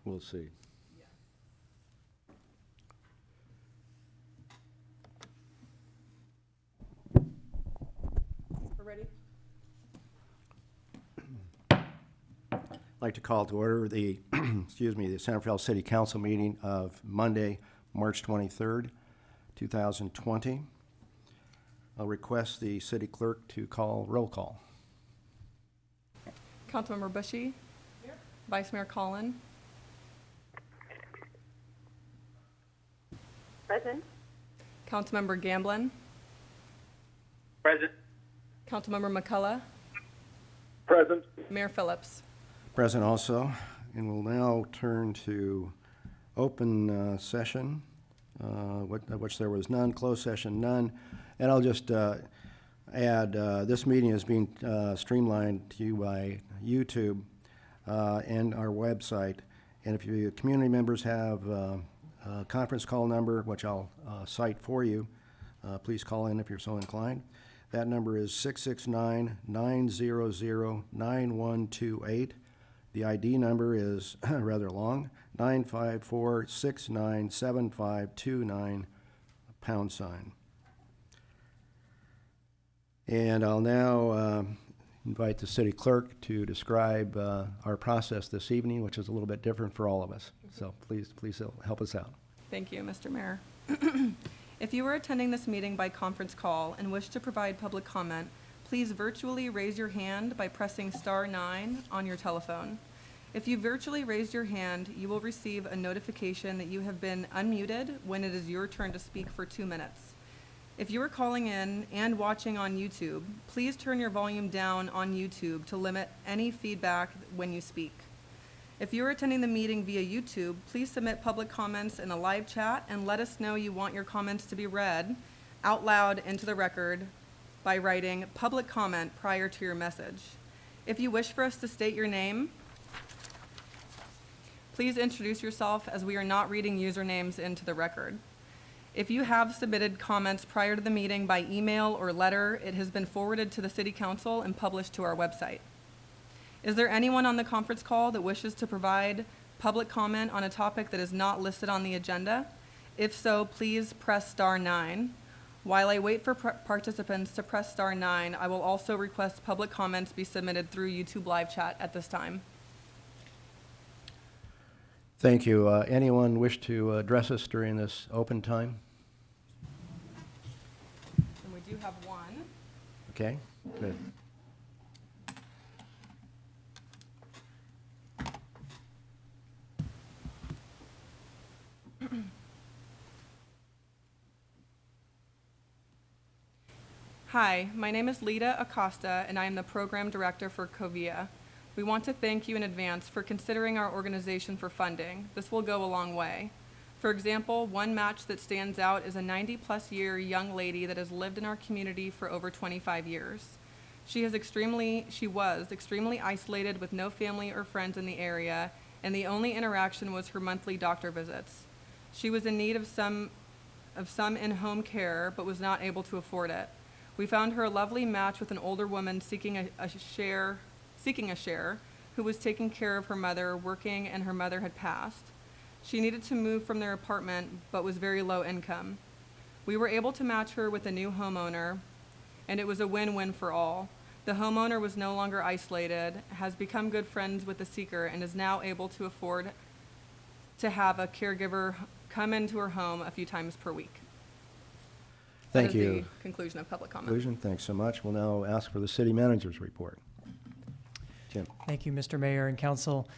We'll see. We're ready? I'd like to call to order the, excuse me, the San Rafael City Council meeting of Monday, March 23rd, 2020. I'll request the city clerk to call roll call. Councilmember Bushy? Here. Vice Mayor Collin? Present. Councilmember Gamblin? Present. Councilmember McCullough? Present. Mayor Phillips? Present also, and we'll now turn to open session, which there was none, closed session none. And I'll just add, this meeting is being streamlined to you by YouTube and our website. And if you community members have a conference call number, which I'll cite for you, please call in if you're so inclined. That number is 669-900-9128. The ID number is rather long, 954-697529, #. And I'll now invite the city clerk to describe our process this evening, which is a little bit different for all of us. So please help us out. Thank you, Mr. Mayor. If you are attending this meeting by conference call and wish to provide public comment, please virtually raise your hand by pressing *9 on your telephone. If you virtually raised your hand, you will receive a notification that you have been unmuted when it is your turn to speak for 2 minutes. If you are calling in and watching on YouTube, please turn your volume down on YouTube to limit any feedback when you speak. If you are attending the meeting via YouTube, please submit public comments in the live chat and let us know you want your comments to be read out loud into the record by writing public comment prior to your message. If you wish for us to state your name, please introduce yourself, as we are not reading usernames into the record. If you have submitted comments prior to the meeting by email or letter, it has been forwarded to the City Council and published to our website. Is there anyone on the conference call that wishes to provide public comment on a topic that is not listed on the agenda? If so, please press *9. While I wait for participants to press *9, I will also request public comments be submitted through YouTube live chat at this time. Thank you. Anyone wish to address us during this open time? And we do have one. Okay, good. Hi, my name is Lita Acosta, and I am the Program Director for COVIA. We want to thank you in advance for considering our organization for funding. This will go a long way. For example, one match that stands out is a 90-plus year young lady that has lived in our community for over 25 years. She was extremely isolated with no family or friends in the area, and the only interaction was her monthly doctor visits. She was in need of some in-home care, but was not able to afford it. We found her a lovely match with an older woman seeking a share, who was taking care of her mother, working, and her mother had passed. She needed to move from their apartment, but was very low income. We were able to match her with a new homeowner, and it was a win-win for all. The homeowner was no longer isolated, has become good friends with the seeker, and is now able to afford to have a caregiver come into her home a few times per week. Thank That is you. the conclusion of public comment. Conclusion. Thanks so much. We'll now ask for the city manager's report. Jim. Thank you, Mr. Mayor and Council.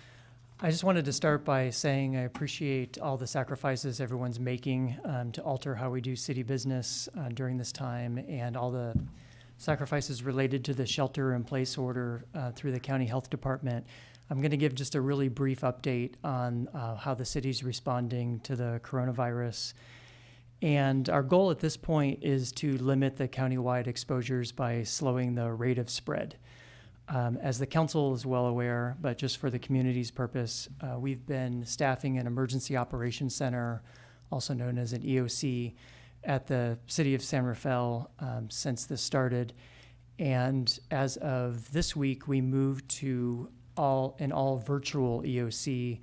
I just wanted to start by saying I appreciate all the sacrifices everyone's making to alter how we do city business during this time, and all the sacrifices related to the shelter-in-place order through the County Health Department. I'm going to give just a really brief update on how the city's responding to the coronavirus. And our goal at this point is to limit the countywide exposures by slowing the rate of spread. As the council is well aware, but just for the community's purpose, we've been staffing an emergency operations center, also known as an EOC, at the city of San Rafael since this started. And as of this week, we moved to an all virtual EOC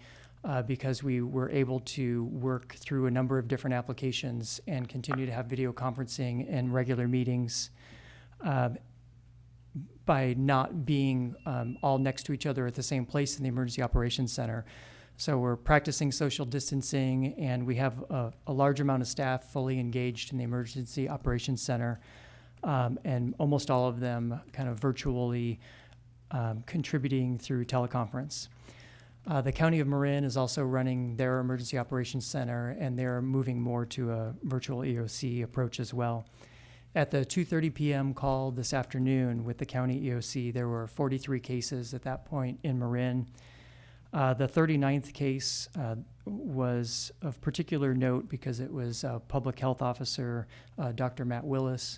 because we were able to work through a number of different applications and continue to have video conferencing and regular meetings by not being all next to each other at the same place in the Emergency Operations Center. So we're practicing social distancing, and we have a large amount of staff fully engaged in the Emergency Operations Center, and almost all of them kind of virtually contributing through teleconference. The County of Marin is also running their Emergency Operations Center, and they're moving more to a virtual EOC approach as well. At the 2:30 p.m. call this afternoon with the county EOC, there were 43 cases at that point in Marin. The 39th case was of particular note because it was a public health officer, Dr. Matt Willis.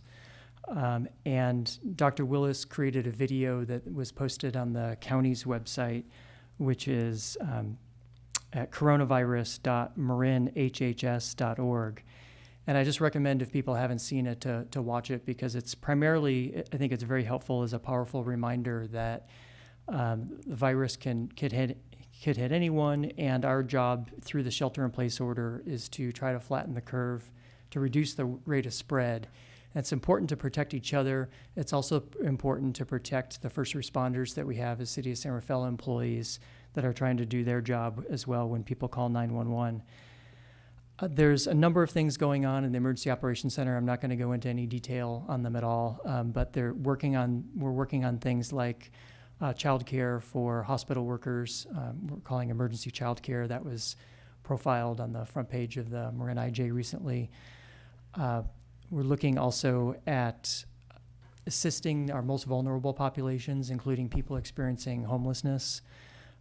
And Dr. Willis created a video that was posted on the county's website, which is at coronavirus.marinhhs.org. And I just recommend, if people haven't seen it, to watch it, because it's primarily, I think it's very helpful as a powerful reminder that the virus could hit anyone, and our job through the shelter-in-place order is to try to flatten the curve to reduce the rate of spread. And it's important to protect each other. It's also important to protect the first responders that we have as City of San Rafael employees that are trying to do their job as well when people call 911. There's a number of things going on in the Emergency Operations Center. I'm not going to go into any detail on them at all, but we're working on things like childcare for hospital workers. We're calling emergency childcare. That was profiled on the front page of the Marin IJ recently. We're looking also at assisting our most vulnerable populations, including people experiencing homelessness,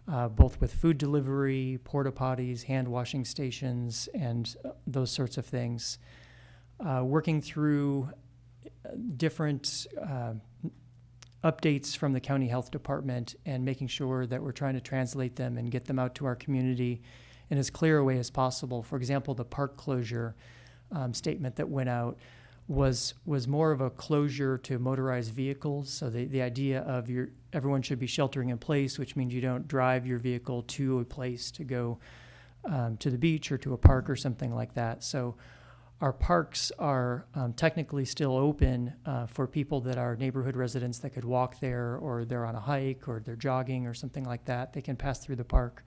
both with food delivery, porta potties, hand washing stations, and those sorts of things. Working through different updates from the county health department and making sure that we're trying to translate them and get them out to our community in as clear a way as possible. For example, the park closure statement that went out was more of a closure to motorized vehicles. So the idea of everyone should be sheltering in place, which means you don't drive your vehicle to a place to go to the beach or to a park or something like that. So our parks are technically still open for people that are neighborhood residents that could walk there, or they're on a hike, or they're jogging or something like that. They can pass through the park.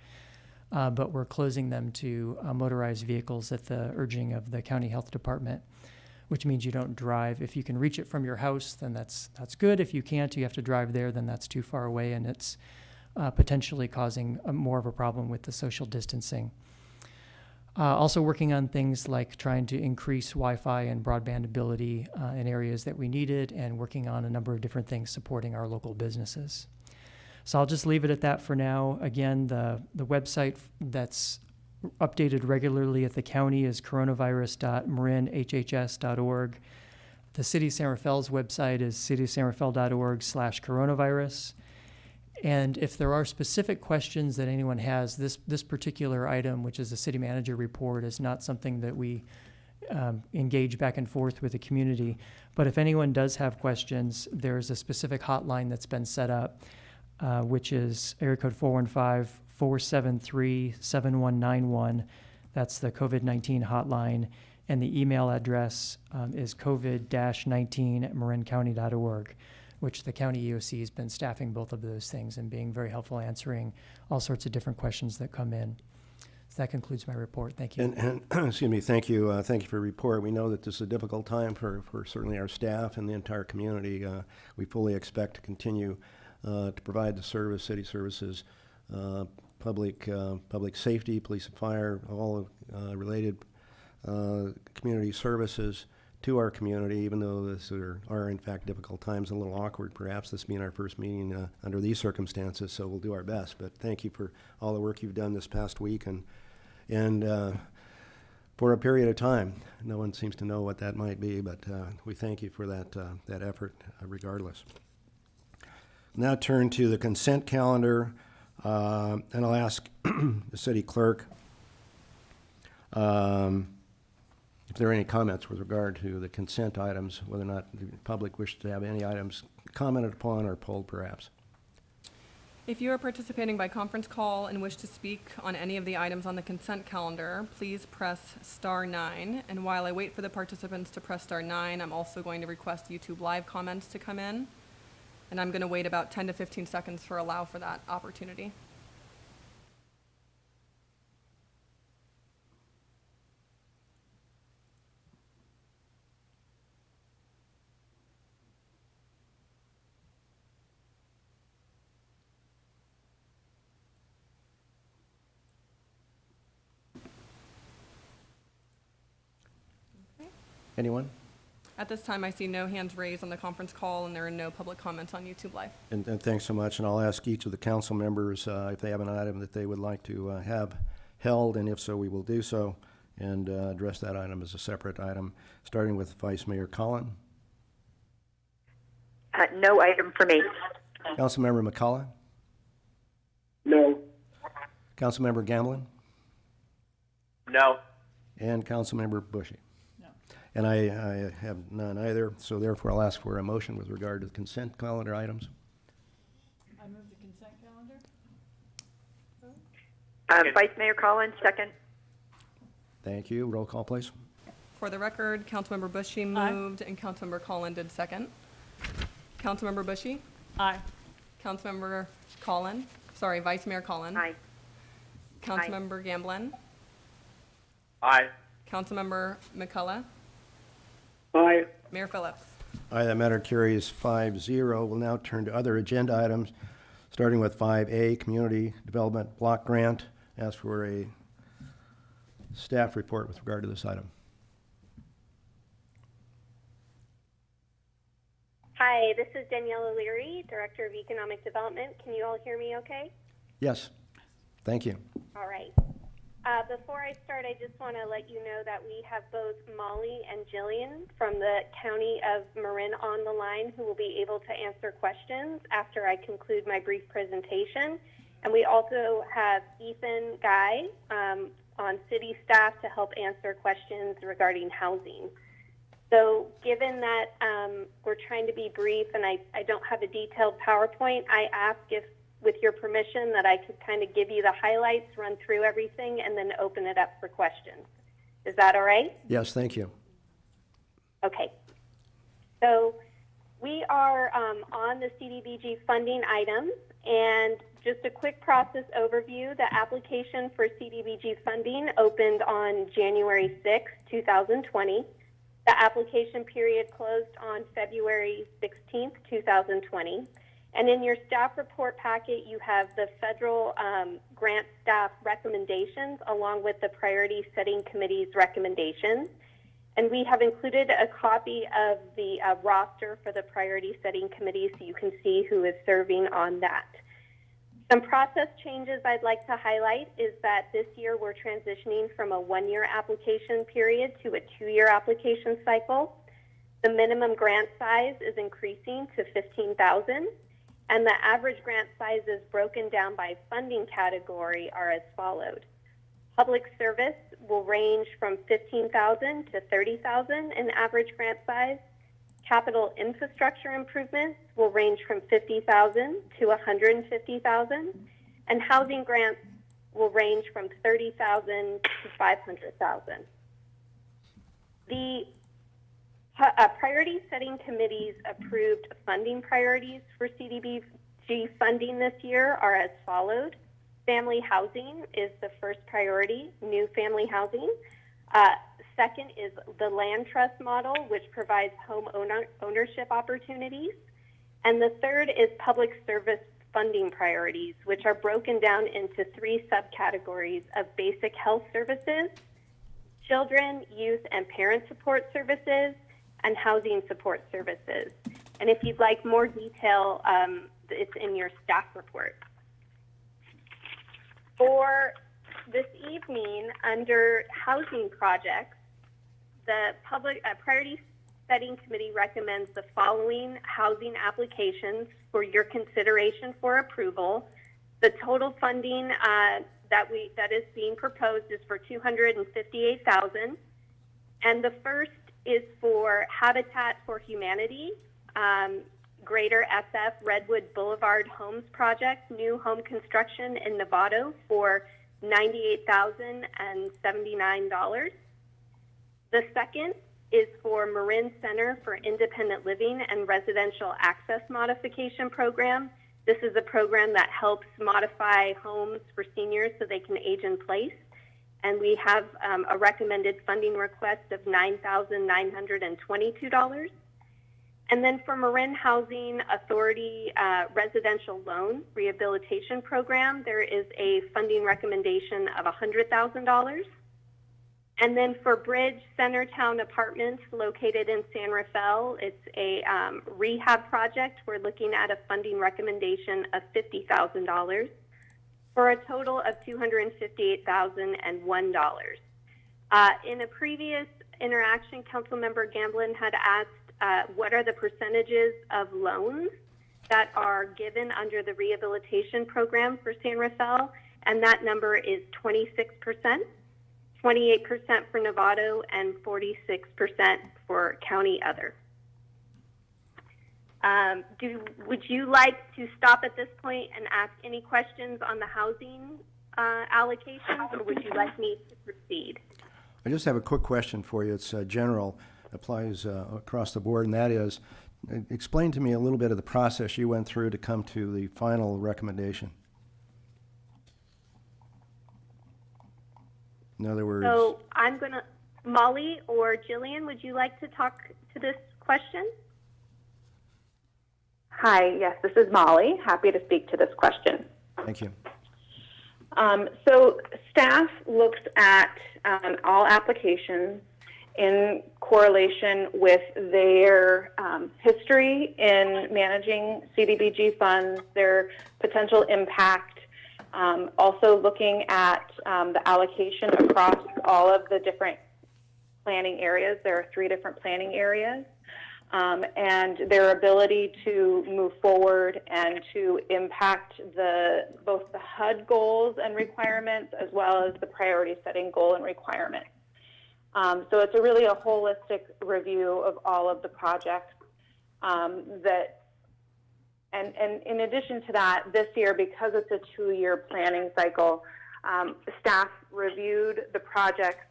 But we're closing them to motorized vehicles at the urging of the county health department, which means you don't drive. If you can reach it from your house, then that's good. If you can't, you have to drive there, then that's too far away, and it's potentially causing more of a problem with the social distancing. Also working on things like trying to increase Wi-Fi and broadband ability in areas that we need it, and working on a number of different things supporting our local businesses. So I'll just leave it at that for now. Again, the website that's updated regularly at the county is coronavirus.marinhhs.org. The City of San Rafael's website is cityofsanrafael.org/coronavirus. And if there are specific questions that anyone has, this particular item, which is the city manager report, is not something that we engage back and forth with the community. But if anyone does have questions, there's a specific hotline that's been set up, which is area code 415-473-7191. That's the COVID-19 hotline. And the email address is covid-19@marincounty.org, which the county EOC has been staffing both of those things and being very helpful answering all sorts of different questions that come in. So that concludes my report. Thank you. And excuse me, thank you for your report. We know that this is a difficult time for certainly our staff and the entire community. We fully expect to continue to provide the city services, public safety, police and fire, all related community services to our community, even though this are in fact difficult times, a little awkward perhaps, this being our first meeting under these circumstances, so we'll do our best. But thank you for all the work you've done this past week and for a period of time. No one seems to know what that might be, but we thank you for that effort regardless. Now turn to the consent calendar, and I'll ask the city clerk if there are any comments with regard to the consent items, whether or not the public wishes to have any items commented upon or pulled perhaps. If you are participating by conference call and wish to speak on any of the items on the consent calendar, please press *9. And while I wait for the participants to press *9, I'm also going to request YouTube Live comments to come in. And I'm going to wait about 10 to 15 seconds for allow for that opportunity. Anyone? At this time, I see no hands raised on the conference call, and there are no public comments on YouTube Live. And thanks so much, and I'll ask each of the council members if they have an item that they would like to have held, and if so, we will do so, and address that item as a separate item, starting with Vice Mayor Collin. No item for me. Councilmember McCullough. No. Councilmember Gamblin. No. And Councilmember Bushy. And I have none either, so therefore I'll ask for a motion with regard to the consent calendar items. I move the consent calendar. Vice Mayor Collins, second. Thank you. Roll call, please. For the record, Councilmember Bushy moved and Councilmember Collin did second. Councilmember Bushy? Aye. Councilmember Vice Mayor Collin? Aye. Councilmember Gamblin? Aye. Councilmember McCullough? Aye. Mayor Phillips? Aye, that matter carries 5-0. We'll now turn to other agenda items, starting with 5A, Community Development Block Grant. Ask for a staff report with regard to this item. Hi, this is Danielle O'Leary, Director of Economic Development. Can you all hear me okay? Yes. Thank you. All right. Before I start, I just want to let you know that we have both Molly and Jillian from the County of Marin on the line who will be able to answer questions after I conclude my brief presentation. And we also have Ethan Guy on city staff to help answer questions regarding housing. So given that we're trying to be brief and I don't have a detailed PowerPoint, I ask if, with your permission, that I could kind of give you the highlights, run through everything, and then open it up for questions. Is that all right? Yes, thank you. Okay. So we are on the CDBG funding items, and just a quick process overview. The application for CDBG funding opened on January 6, 2020. The application period closed on February 16, 2020. And in your staff report packet, you have the federal grant staff recommendations along with the Priority Setting Committee's recommendations. And we have included a copy of the roster for the Priority Setting Committee so you can see who is serving on that. Some process changes I'd like to highlight is that this year we're transitioning from a one-year application period to a two-year application cycle. The minimum grant size is increasing to $15,000. And the average grant sizes broken down by funding category are as followed. Public service will range from $15,000 to $30,000 in average grant size. Capital infrastructure improvements will range from $50,000 to $150,000. And housing grants will range from $30,000 to $500,000. The Priority Setting Committee's approved funding priorities for CDBG funding this year are as followed. Family housing is the first priority, new family housing. Second is the land trust model, which provides home ownership opportunities. And the third is public service funding priorities, which are broken down into three subcategories of basic health services, children, youth, and parent support services, and housing support services. And if you'd like more detail, it's in your staff report. For this evening, under housing projects, the Priority Setting Committee recommends the following housing applications for your consideration for approval. The total funding that is being proposed is for $258,000, and the first is for Habitat for Humanity. Greater SF Redwood Boulevard Homes Project, new home construction in Novato for $98,079. The second is for Marin Center for Independent Living and Residential Access Modification Program. This is a program that helps modify homes for seniors so they can age in place. And we have a recommended funding request of $9,922. And then for Marin Housing Authority Residential Loan Rehabilitation Program, there is a funding recommendation of $100,000. And then for Bridge Centertown Apartments located in San Rafael, it's a rehab project. We're looking at a funding recommendation of $50,000 for a total of $258,001. In a previous interaction, Councilmember Gamblin had asked what are the percentages of loans that are given under the rehabilitation program for San Rafael, and that number is 26%. 28% for Novato, and 46% for County Other. Would you like to stop at this point and ask any questions on the housing allocations, or would you like me to proceed? I just have a quick question for you. It's general, applies across the board, and that is, explain to me a little bit of the process you went through to come to the final recommendation. In other words... So I'm going to, Molly or Jillian, would you like to talk to this question? Hi, yes, this is Molly. Happy to speak to this question. Thank you. So staff looks at all applications in correlation with their history in managing CDBG funds, their potential impact, also looking at the allocation across all of the different planning areas. There are 3 different planning areas. And their ability to move forward and to impact both the HUD goals and requirements as well as the priority setting goal and requirements. So it's really a holistic review of all of the projects and in addition to that, this year, because it's a 2-year planning cycle, staff reviewed the projects.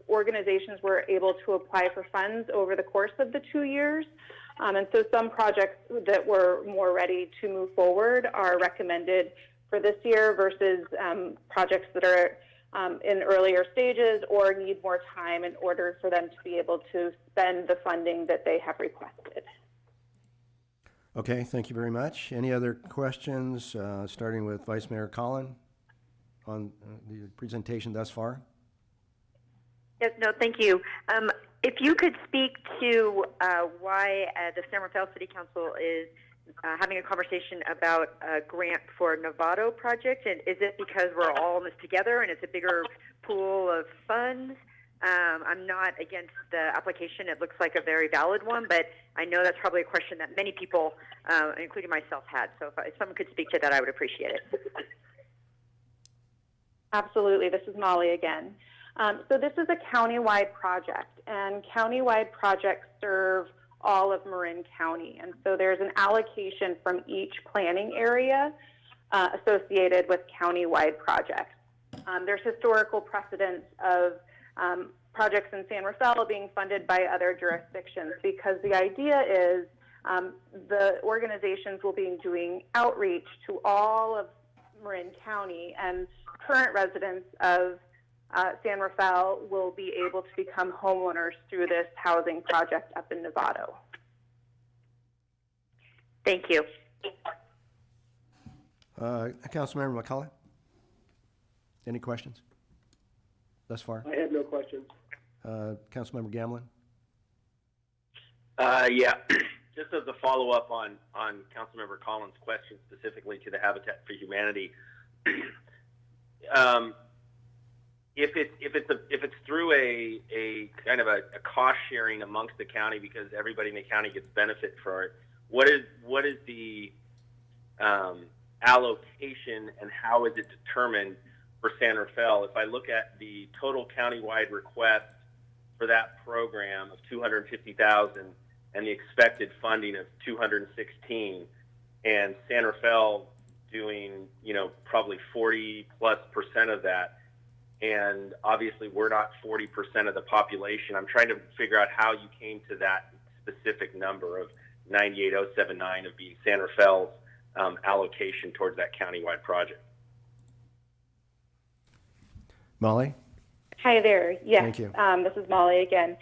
Organizations were able to apply for funds over the course of the 2 years. And so some projects that were more ready to move forward are recommended for this year versus projects that are in earlier stages or need more time in order for them to be able to spend the funding that they have requested. Okay, thank you very much. Any other questions, starting with Vice Mayor Collin on the presentation thus far? Yes, no, thank you. If you could speak to why the San Rafael City Council is having a conversation about a grant for Novato project, and is it because we're all in this together and it's a bigger pool of funds? I'm not against the application. It looks like a very valid one, but I know that's probably a question that many people, including myself, had. So if someone could speak to that, I would appreciate it. Absolutely. This is Molly again. So this is a countywide project, and countywide projects serve all of Marin County. And so there's an allocation from each planning area associated with countywide projects. There's historical precedence of projects in San Rafael being funded by other jurisdictions because the idea is the organizations will be doing outreach to all of Marin County, and current residents of San Rafael will be able to become homeowners through this housing project up in Novato. Thank you. Councilmember McCullough, any questions thus far? I have no questions. Councilmember Gamblin? Yeah, just as a follow-up on Councilmember Collins' question specifically to the Habitat for Humanity, if it's through a kind of a cost sharing amongst the county because everybody in the county gets benefit for it, what is the allocation and how is it determined for San Rafael? If I look at the total countywide request for that program of $250,000, and the expected funding of 216, and San Rafael doing, probably 40+% of that. And obviously we're not 40% of the population. I'm trying to figure out how you came to that specific number of 98,079 of being San Rafael's allocation towards that countywide project. Molly? Hi there. Yes, Thank you. This is Molly again.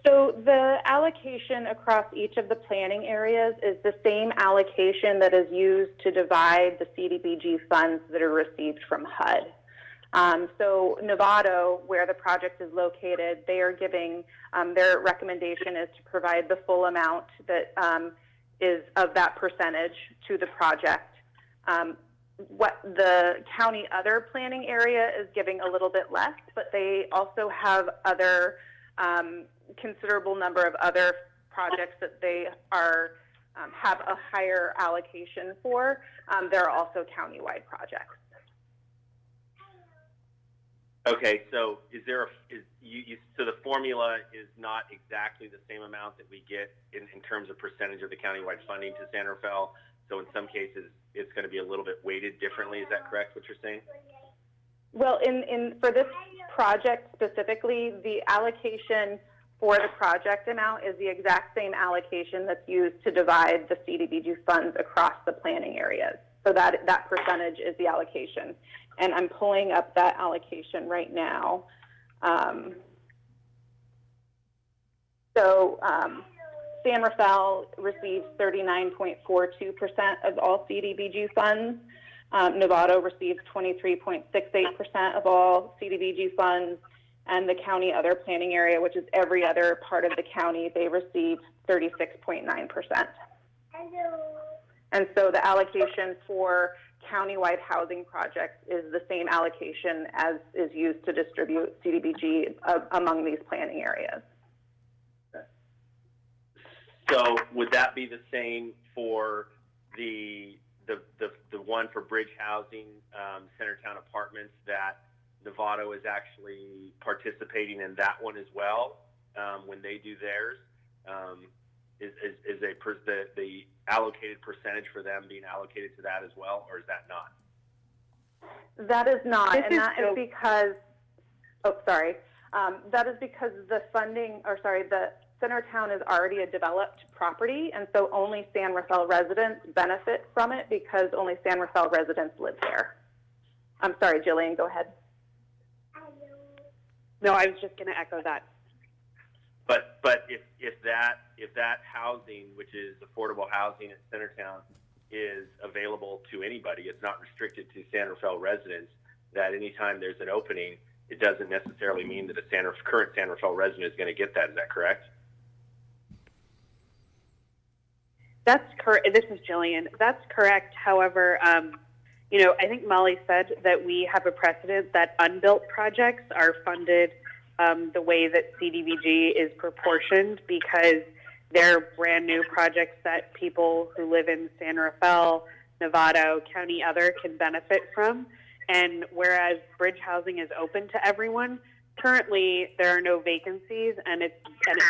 So the allocation across each of the planning areas is the same allocation that is used to divide the CDBG funds that are received from HUD. So Novato, where the project is located, they are giving, their recommendation is to provide the full amount that is of that percentage to the project. What the county other planning area is giving a little bit less, but they also have other considerable number of other projects that they are have a higher allocation for. There are also countywide projects. Okay, so so the formula is not exactly the same amount that we get in terms of percentage of the countywide funding to San Rafael. So in some cases, it's going to be a little bit weighted differently. Is that correct, what you're saying? Well, for this project specifically, the allocation for the project amount is the exact same allocation that's used to divide the CDBG funds across the planning areas. So that percentage is the allocation. And I'm pulling up that allocation right now. San Rafael receives 39.42% of all CDBG funds. Novato receives 23.68% of all CDBG funds. And the county other planning area, which is every other part of the county, they receive 36.9%. And so the allocation for countywide housing projects is the same allocation as is used to distribute CDBG among these planning areas. So would that be the same for the one for Bridge Housing, Centertown Apartments, that Novato is actually participating in that one as well when they do theirs? Is the allocated percentage for them being allocated to that as well, or is that not? That is not, that is because the funding, the Centertown is already a developed property, and so only San Rafael residents benefit from it because only San Rafael residents live there. I'm sorry, Jillian, go ahead. No, I was just going to echo that. But if that housing, which is affordable housing at Centertown, is available to anybody, it's not restricted to San Rafael residents, that anytime there's an opening, it doesn't necessarily mean that a current San Rafael resident is going to get that. Is that correct? That's correct. This is Jillian. That's correct. However, I think Molly said that we have a precedent that unbuilt projects are funded the way that CDBG is proportioned, because they're brand new projects that people who live in San Rafael, Novato, County Other can benefit from. And whereas bridge housing is open to everyone, currently there are no vacancies, and it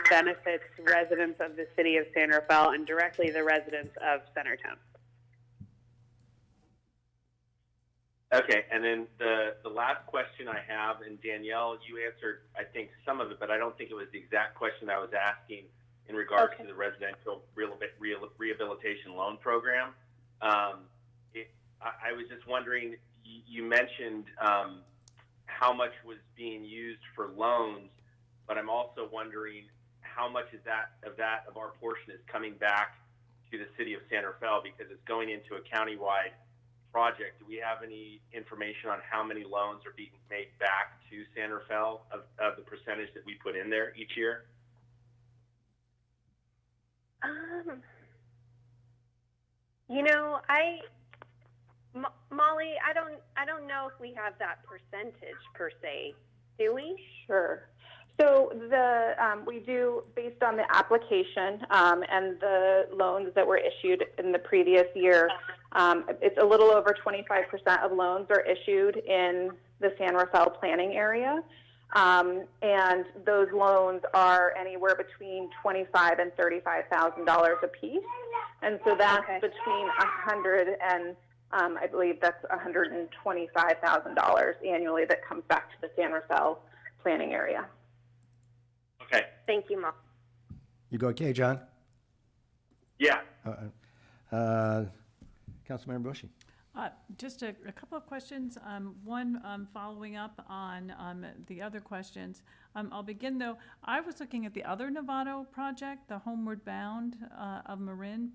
benefits residents of the city of San Rafael and directly the residents of Centertown. Okay, and then the last question I have, and Danielle, you answered, I think, some of it, but I don't think it was the exact question I was asking in regards to the residential rehabilitation loan program. I was just wondering, you mentioned how much was being used for loans, but I'm also wondering how much is of our portion is coming back to the city of San Rafael, because it's going into a countywide project. Do we have any information on how many loans are being made back to San Rafael of the percentage that we put in there each year? Molly, I don't know if we have that percentage per se. Do we? Sure. So we do, based on the application and the loans that were issued in the previous year, it's a little over 25% of loans are issued in the San Rafael planning area. And those loans are anywhere between $25,000 and $35,000 a piece. And so that's between $100,000 and I believe that's $125,000 annually that comes back to the San Rafael planning area. Okay. Thank you, Mom. You go okay, John? Yeah. Councilmember Bushy. Just a couple of questions. One, following up on the other questions. I'll begin, though. I was looking at the other Novato project, the Homeward Bound of Marin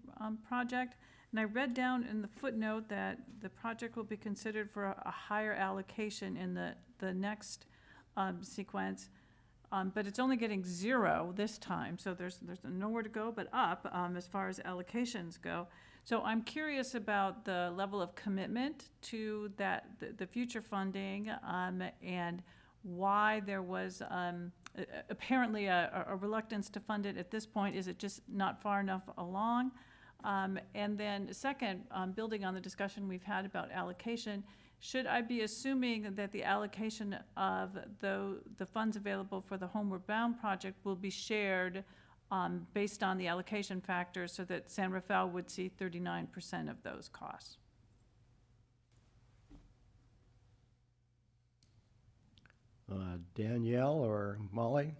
project, and I read down in the footnote that the project will be considered for a higher allocation in the next sequence. But it's only getting 0 this time, so there's nowhere to go but up as far as allocations go. So I'm curious about the level of commitment to the future funding and why there was apparently a reluctance to fund it at this point. Is it just not far enough along? And then second, building on the discussion we've had about allocation, should I be assuming that the allocation of the funds available for the Homeward Bound project will be shared based on the allocation factors so that San Rafael would see 39% of those costs? Danielle or Molly?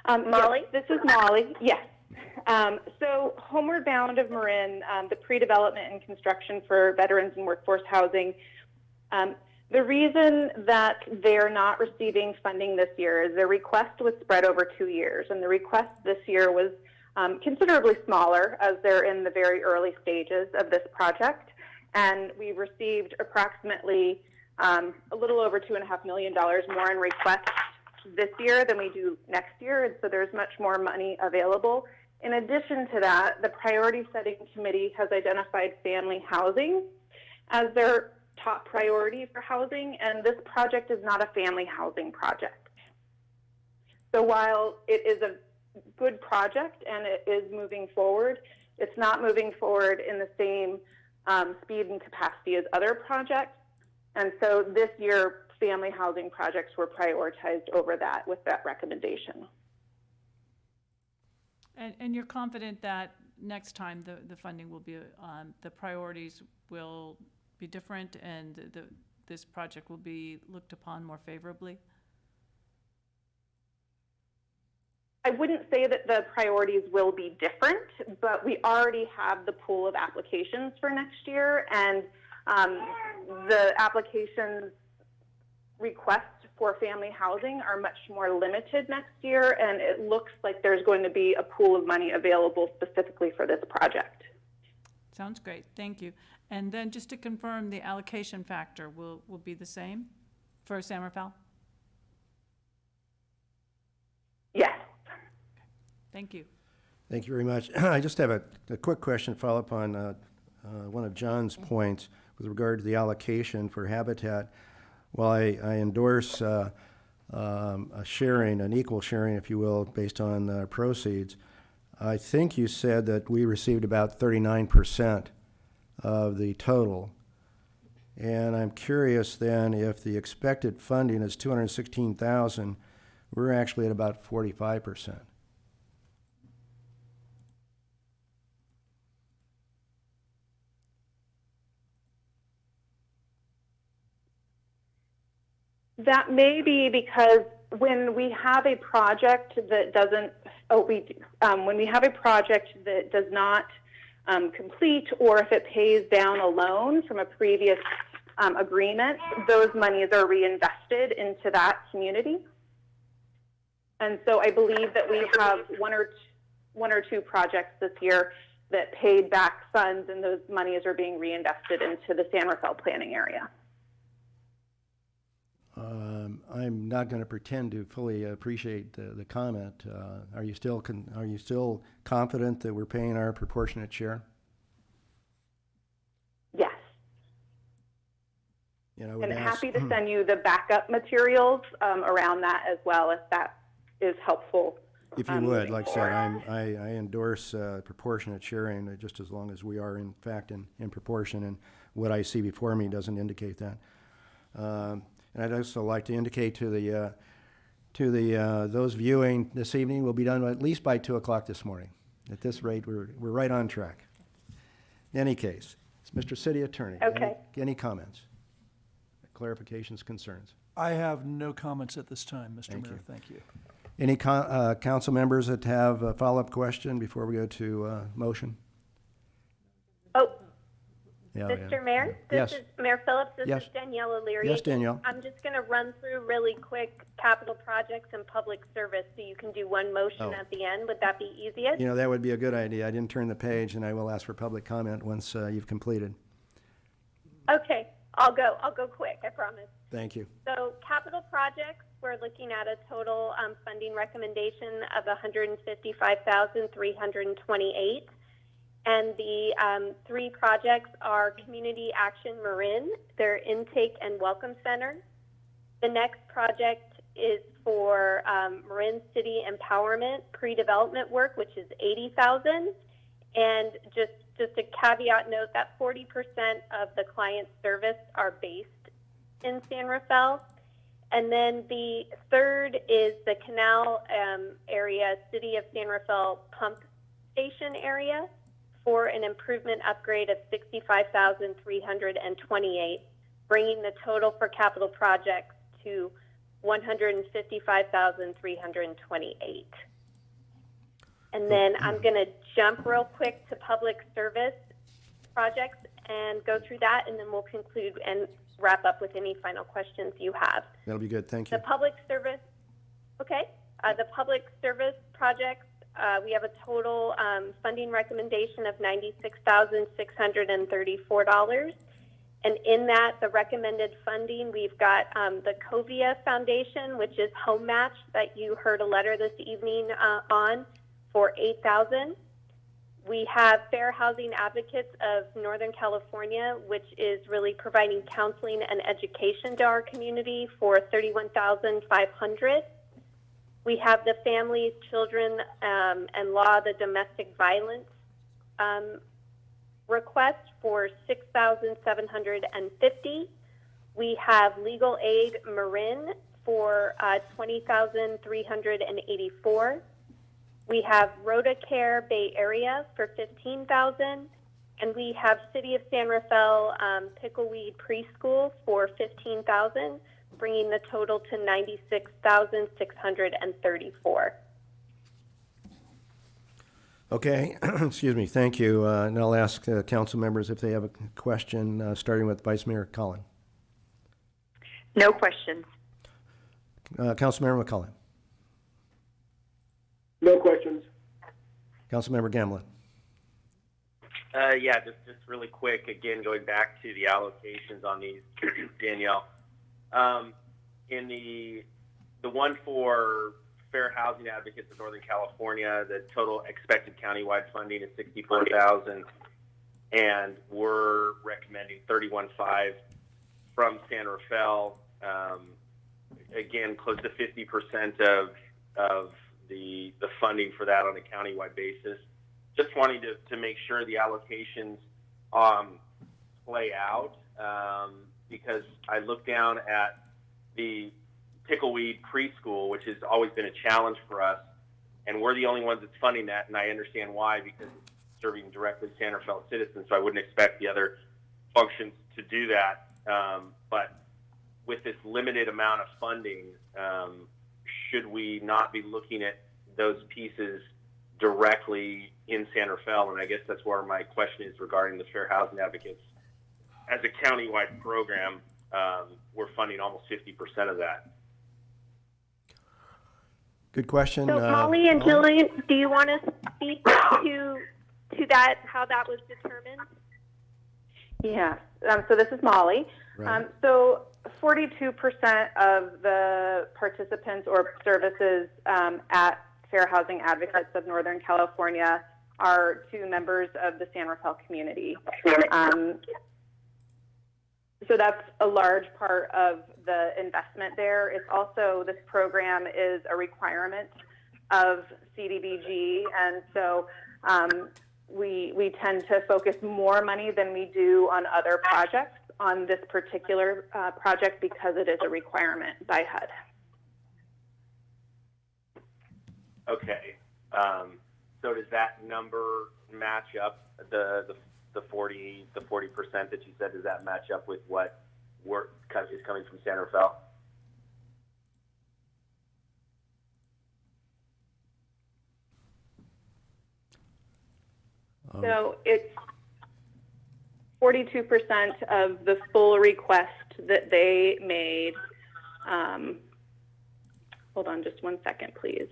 Molly? Yes, this is Molly, yes. So Homeward Bound of Marin, the pre-development and construction for veterans and workforce housing, the reason that they're not receiving funding this year is their request was spread over 2 years, and the request this year was considerably smaller as they're in the very early stages of this project. And we received approximately a little over $2.5 million more in requests this year than we do next year, and so there's much more money available. In addition to that, the Priority Setting Committee has identified family housing as their top priority for housing, and this project is not a family housing project. So while it is a good project and it is moving forward, it's not moving forward in the same speed and capacity as other projects. And so this year, family housing projects were prioritized over that with that recommendation. And you're confident that next time the funding will be, the priorities will be different and this project will be looked upon more favorably? I wouldn't say that the priorities will be different, but we already have the pool of applications for next year, and the applications requests for family housing are much more limited next year, and it looks like there's going to be a pool of money available specifically for this project. Sounds great, thank you. And then just to confirm, the allocation factor will be the same for San Rafael? Yes. Thank you. Thank you very much. I just have a quick question to follow up on one of John's points with regard to the allocation for habitat. While I endorse a sharing, an equal sharing, if you will, based on proceeds, I think you said that we received about 39% of the total. And I'm curious then if the expected funding is $216,000, we're actually at about 45%. That may be because when we have a project that doesn't, when we have a project that does not complete, or if it pays down a loan from a previous agreement, those monies are reinvested into that community. And so I believe that we have one or two projects this year that paid back funds, and those monies are being reinvested into the San Rafael planning area. I'm not going to pretend to fully appreciate the comment. Are you still confident that we're paying our proportionate share? Yes. You know, and happy to send you the backup materials around that as well, if that is helpful. If you would, like I said, I endorse proportionate sharing, just as long as we are in fact in proportion, and what I see before me doesn't indicate that. And I'd also like to indicate to those viewing this evening, we'll be done at least by 2 o'clock this morning. At this rate, we're right on track. In any case, it's Mr. City Attorney. Okay. Any comments, clarifications, concerns? I have no comments at this time, Mr. Thank Mayor. you. Thank you. Any council members that have a follow-up question before we go to motion? Oh, Yeah, Mr. Mayor, Yes. this is Mayor Phillips. This Yes. is Danielle O'Leary. Yes, Danielle. I'm just going to run through really quick capital projects and public service so you can do one motion Oh. at the end. Would that be easiest? You know, that would be a good idea. I didn't turn the page, and I will ask for public comment once you've completed. Okay, I'll go quick, I promise. Thank you. So capital projects, we're looking at a total funding recommendation of $155,328. And the three projects are Community Action Marin, their intake and welcome center. The next project is for Marin City Empowerment pre-development work, which is $80,000. And just a caveat note that 40% of the client service are based in San Rafael. And then the third is the Canal area, City of San Rafael pump station area, for an improvement upgrade of $65,328, bringing the total for capital projects to $155,328. And then I'm going to jump real quick to public service projects and go through that, and then we'll conclude and wrap up with any final questions you have. That'll be good. Thank you. The public service, okay. The public service projects, we have a total funding recommendation of $96,634. And in that, the recommended funding, we've got the Covia Foundation, which is Home Match that you heard a letter this evening on, for $8,000. We have Fair Housing Advocates of Northern California, which is really providing counseling and education to our community, for $31,500. We have the Families, Children, and Law, the Domestic Violence request for $6,750. We have Legal Aid Marin for $20,384. We have RotaCare Bay Area for $15,000, and we have City of San Rafael Pickleweed Preschool for $15,000, bringing the total to $96,634. Okay, excuse me, thank you. And I'll ask council members if they have a question, starting with Vice Mayor Cullen. No questions. Councilmember McCullen. No questions. Councilmember Gamblin. Yeah, just really quick, again, going back to the allocations on these, Danielle. In the one for Fair Housing Advocates of Northern California, the total expected countywide funding is $64,000, and we're recommending $31,500 from San Rafael. Again, close to 50% of the funding for that on a countywide basis. Just wanting to make sure the allocations play out, because I look down at the Pickleweed Preschool, which has always been a challenge for us, and we're the only ones that's funding that, and I understand why, because it's serving directly San Rafael citizens, so I wouldn't expect the other functions to do that. But with this limited amount of funding, should we not be looking at those pieces directly in San Rafael? And I guess that's where my question is regarding the Fair Housing Advocates. As a countywide program, we're funding almost 50% of that. Good question. So Molly and Jillian, do you want to speak to that, how that was determined? Yes. So this is Molly. Right. So 42% of the participants or services at Fair Housing Advocates of Northern California are to members of the San Rafael community. So that's a large part of the investment there. It's also, this program is a requirement of CDBG, and so we tend to focus more money than we do on other projects on this particular project because it is a requirement by HUD. Okay. So does that number match up the 40% that you said? Does that match up with what work is coming from San Rafael? So it's 42% of the full request that they made. Hold on just one second, please.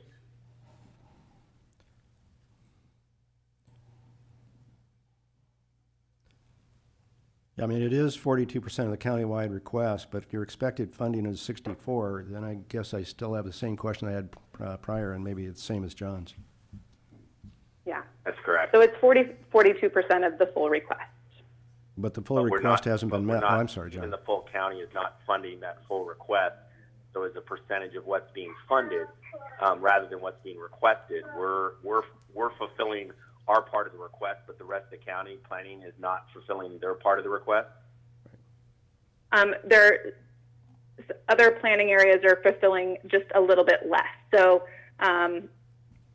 I mean, it is 42% of the countywide request, but if your expected funding is 64, then I guess I still have the same question I had prior, and maybe it's the same as John's. Yeah. That's correct. So it's 42% of the full request. But the full But we're request not- hasn't but been we're met. Oh, not- I'm sorry, Even John. the full county is not funding that full request. So as a percentage of what's being funded, rather than what's being requested, we're fulfilling our part of the request, but the rest of the county planning is not fulfilling their part of the request. Other planning areas are fulfilling just a little bit less. So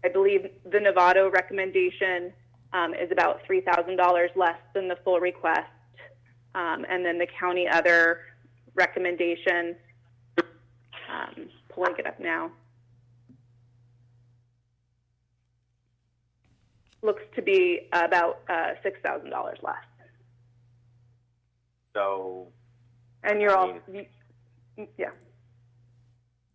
I believe the Novato recommendation is about $3,000 less than the full request. And then the county other recommendation, pulling it up now, looks to be about $6,000 less. So, And you're all, yeah.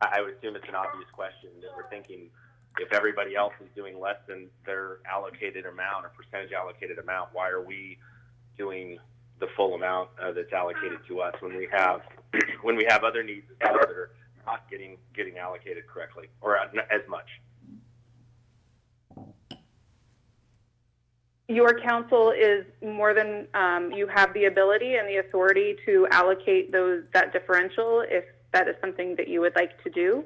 I would assume it's an obvious question that we're thinking, if everybody else is doing less than their allocated amount or percentage allocated amount, why are we doing the full amount that's allocated to us when we have other needs that are not getting allocated correctly or as much? Your council is more than, you have the ability and the authority to allocate that differential if that is something that you would like to do.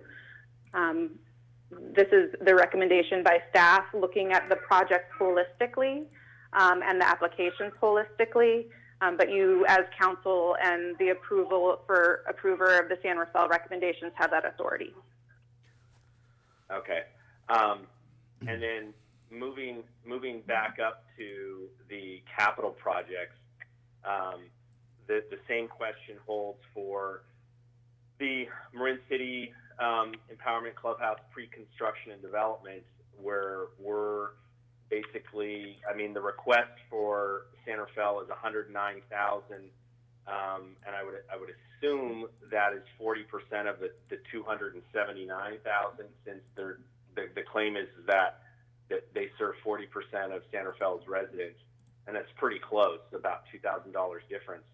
This is the recommendation by staff looking at the project holistically and the applications holistically. But you as council and the approver of the San Rafael recommendations have that authority. Okay. And then moving back up to the capital projects, the same question holds for the Marin City Empowerment Clubhouse pre-construction and development, where we're basically, I mean, the request for San Rafael is $109,000, and I would assume that is 40% of the $279,000, since the claim is that they serve 40% of San Rafael's residents, and that's pretty close, about $2,000 difference.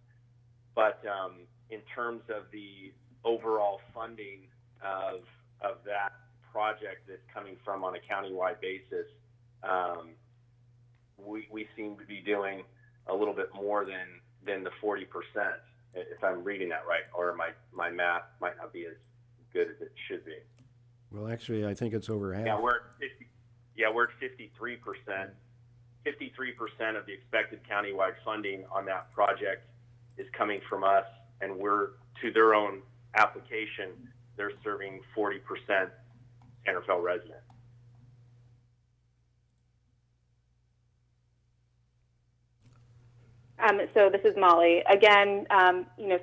But in terms of the overall funding of that project that's coming from on a countywide basis, we seem to be doing a little bit more than the 40%, if I'm reading that right, or my math might not be as good as it should be. Well, actually, I think it's over half. Yeah, we're at 53%. 53% of the expected countywide funding on that project is coming from us, and we're, to their own application, they're serving 40% San Rafael residents. So this is Molly. Again,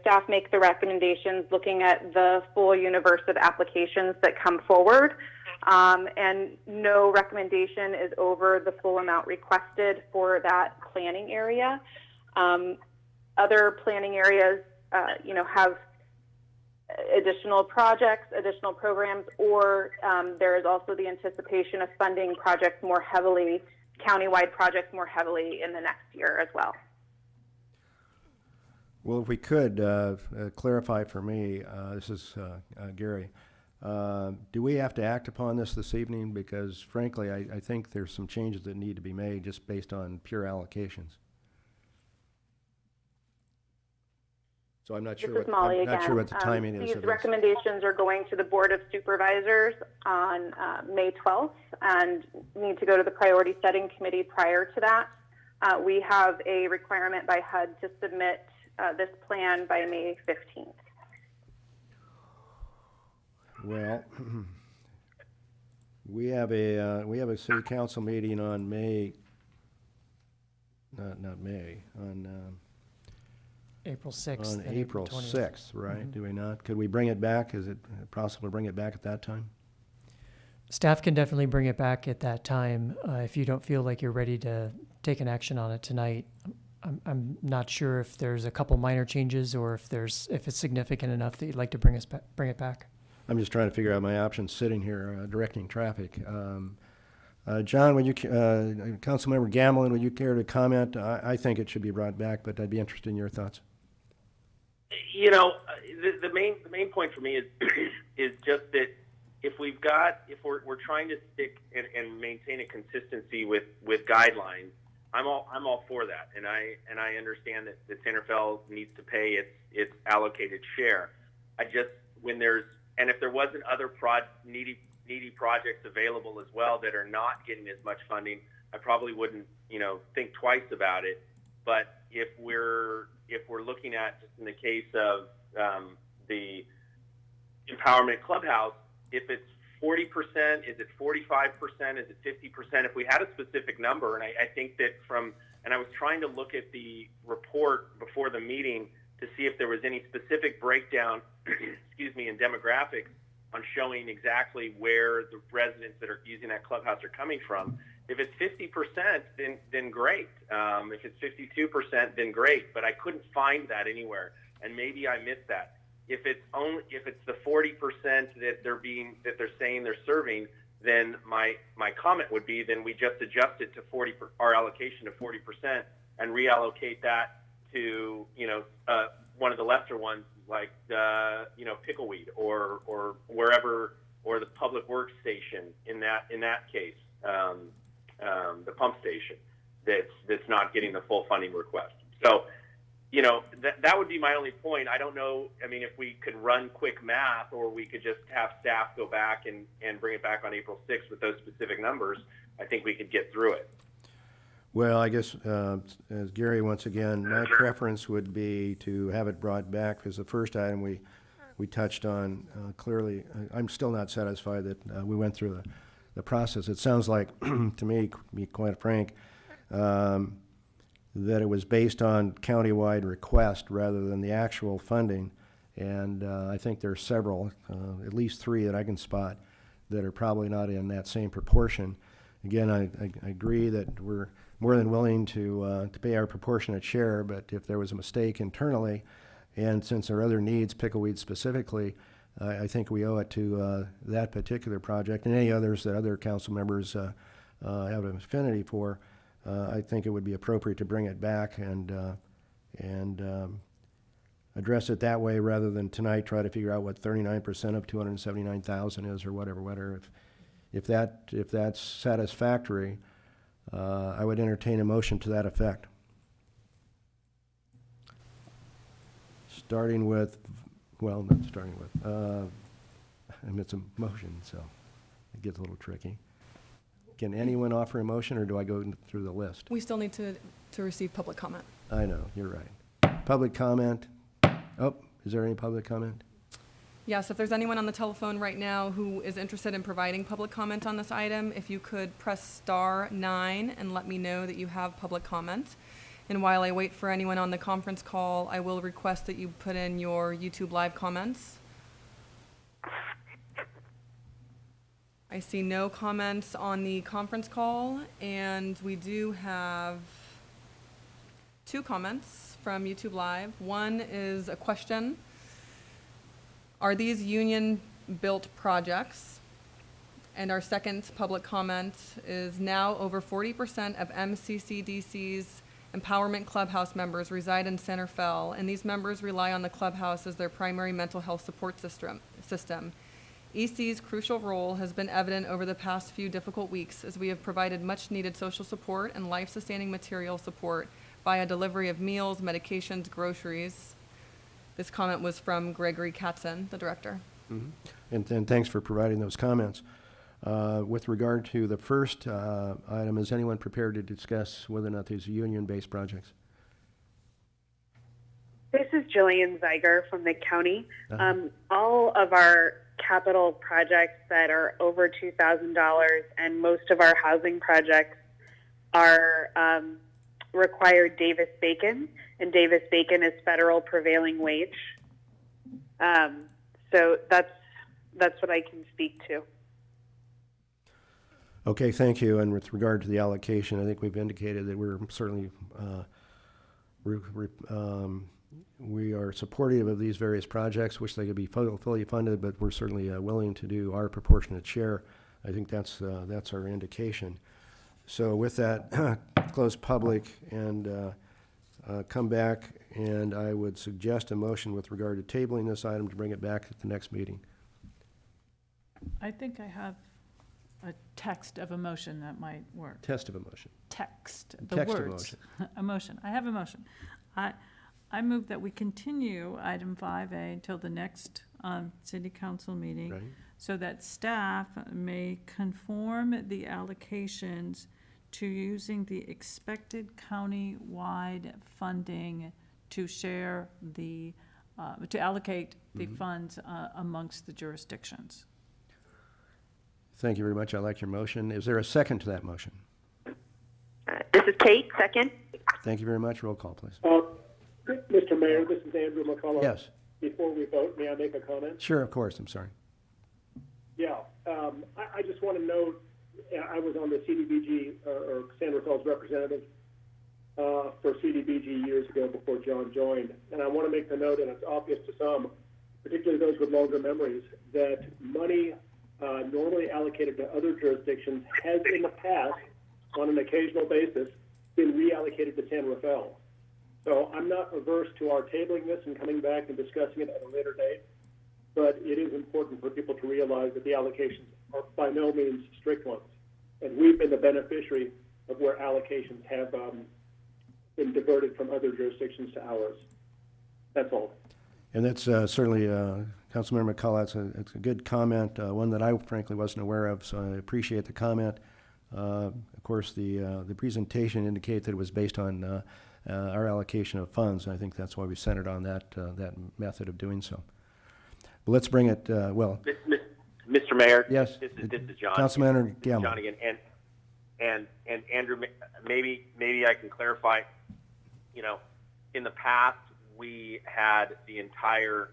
staff make the recommendations looking at the full universe of applications that come forward, and no recommendation is over the full amount requested for that planning area. Other planning areas, have additional projects, additional programs, or there is also the anticipation of funding projects more heavily, countywide projects more heavily in the next year as well. Well, if we could clarify for me, this is Gary. Do we have to act upon this evening? Because frankly, I think there's some changes that need to be made just based on pure allocations. So I'm not sure This is Molly not sure what the timing is. These recommendations are going to the Board of Supervisors on May 12th and need to go to the Priority Setting Committee prior to that. We have a requirement by HUD to submit this plan by May 15th. Well, we have a city council meeting on May, not May, on April 6th. on and April 20th. 6th, right? Mhm. Do we not? Could we bring it back? Is it possible to bring it back at that time? Staff can definitely bring it back at that time. If you don't feel like you're ready to take an action on it tonight, I'm not sure if there's a couple minor changes or if it's significant enough that you'd like to bring it back. I'm just trying to figure out my options sitting here directing traffic. John, would you, Councilmember Gamelin, would you care to comment? I think it should be brought back, but I'd be interested in your thoughts. You know, the main point for me is is just that if we're trying to stick and maintain a consistency with guidelines, I'm all for that, and I understand that Santa Fe needs to pay its allocated share. If there wasn't other needy projects available as well that are not getting as much funding, I probably wouldn't think twice about it. But if we're looking at, just in the case of the Empowerment Clubhouse, if it's 40%, is it 45%, is it 50%? If we had a specific number, and I think that and I was trying to look at the report before the meeting to see if there was any specific breakdown, in demographics on showing exactly where the residents that are using that clubhouse are coming from. If it's 50%, then great. If it's 52%, then great. But I couldn't find that anywhere, and maybe I missed that. If it's the 40% that they're saying they're serving, then my comment would be, then we just adjust it to our allocation to 40% and reallocate that to one of the lesser ones, like Pickleweed or wherever, or the Public Works station in that case, the pump station that's not getting the full funding request. So that would be my only point. I don't know, if we could run quick math, or we could just have staff go back and bring it back on April 6th with those specific numbers. I think we could get through it. Well, I guess, as Gary, once again, my preference would be to have it brought back, because the first item we touched on clearly, I'm still not satisfied that we went through the process. It sounds like, to me, to be quite frank, that it was based on countywide request rather than the actual funding. And I think there are several, at least 3 that I can spot, that are probably not in that same proportion. Again, I agree that we're more than willing to pay our proportionate share, but if there was a mistake internally, and since there are other needs, Pickleweed specifically, I think we owe it to that particular project and any others that other council members have an affinity for. I think it would be appropriate to bring it back and address it that way, rather than tonight try to figure out what 39% of 279,000 is, or whatever. If that's satisfactory, I would entertain a motion to that effect. Starting with, well, not starting with, it's a motion, so it gets a little tricky. Can anyone offer a motion, or do I go through the list? We still need to receive public comment. I know, you're right. Public comment. Oh, is there any public comment? Yes, if there's anyone on the telephone right now who is interested in providing public comment on this item, if you could press *9 and let me know that you have public comment. And while I wait for anyone on the conference call, I will request that you put in your YouTube Live comments. I see no comments on the conference call, and we do have 2 comments from YouTube Live. One is a question. Are these union-built projects? And our second public comment is, now over 40% of MCCDC's Empowerment Clubhouse members reside in Santa Fe, and these members rely on the clubhouse as their primary mental health support system. EC's crucial role has been evident over the past few difficult weeks, as we have provided much-needed social support and life-sustaining material support via delivery of meals, medications, groceries. This comment was from Gregory Katzen, the director. Mm-hmm. And thanks for providing those comments. With regard to the first item, is anyone prepared to discuss whether or not these are union-based projects? Jillian Zeiger from the county. All of our capital projects that are over $2,000 and most of our housing projects are require Davis-Bacon, and Davis-Bacon is federal prevailing wage. So that's what I can speak to. Okay, thank you. And with regard to the allocation, I think we've indicated that we're certainly we are supportive of these various projects. Wish they could be fully funded, but we're certainly willing to do our proportionate share. I think that's our indication. So with that, close public and come back, and I would suggest a motion with regard to tabling this item to bring it back at the next meeting. I think I have a text of a motion that might work. Test of a motion. Text, A the text of a words. motion. A motion. I have a motion. I move that we continue item 5A until the next city council meeting, Right. so that staff may conform the allocations to using the expected county-wide funding to share the, to allocate the funds amongst the jurisdictions. Thank you very much. I like your motion. Is there a second to that motion? This is Kate, second. Thank you very much. Roll call, please. Mr. Mayor, this is Andrew McCullough. Yes. Before we vote, may I make a comment? Sure, of course. I'm sorry. Yeah, I just want to note, I was on the CDBG, or San Rafael's representative for CDBG years ago before John joined. And I want to make the note, and it's obvious to some, particularly those with longer memories, that money normally allocated to other jurisdictions has in the past, on an occasional basis, been reallocated to San Rafael. So I'm not averse to our tabling this and coming back and discussing it at a later date, but it is important for people to realize that the allocations are by no means strict ones. And we've been the beneficiary of where allocations have been diverted from other jurisdictions to ours. That's all. And that's certainly, Councilmember McCullough, it's a good comment, one that I frankly wasn't aware of, so I appreciate the comment. Of course, the presentation indicated that it was based on our allocation of funds, and I think that's why we centered on that method of doing so. But let's bring it, well. Mr. Mayor? Yes. This is John. Councilmember Gamble. John again. And Andrew, maybe I can clarify, you know, in the past, we had the entire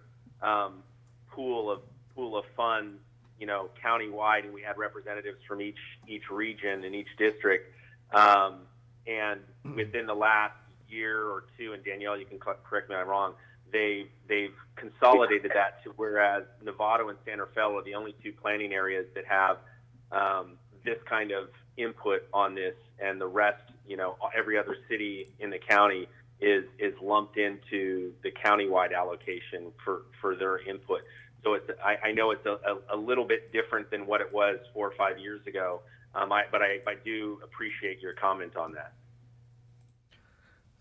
pool of funds, you know, countywide, and we had representatives from each region and each district. And within the last year or two, and Danielle, you can correct me if I'm wrong, they've consolidated that to whereas Novato and San Rafael are the only two planning areas that have this kind of input on this, and the rest, you know, every other city in the county is lumped into the countywide allocation for their input. So it's, I know it's a little bit different than what it was 4 or 5 years ago, but I do appreciate your comment on that.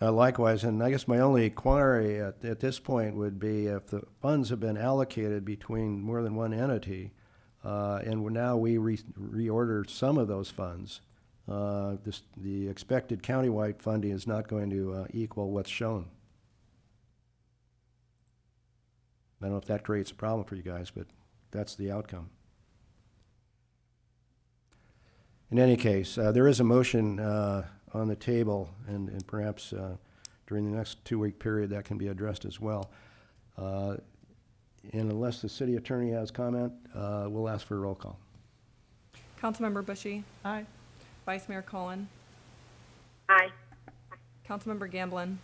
Likewise, and I guess my only query at this point would be if the funds have been allocated between more than one entity, and now we reorder some of those funds, the expected countywide funding is not going to equal what's shown. I don't know if that creates a problem for you guys, but that's the outcome. In any case, there is a motion on the table, and perhaps during the next 2-week period that can be addressed as well. And unless the city attorney has comment, we'll ask for a roll call. Councilmember Bushy. Aye. Vice Mayor Cullen. Aye. Councilmember Gamblin.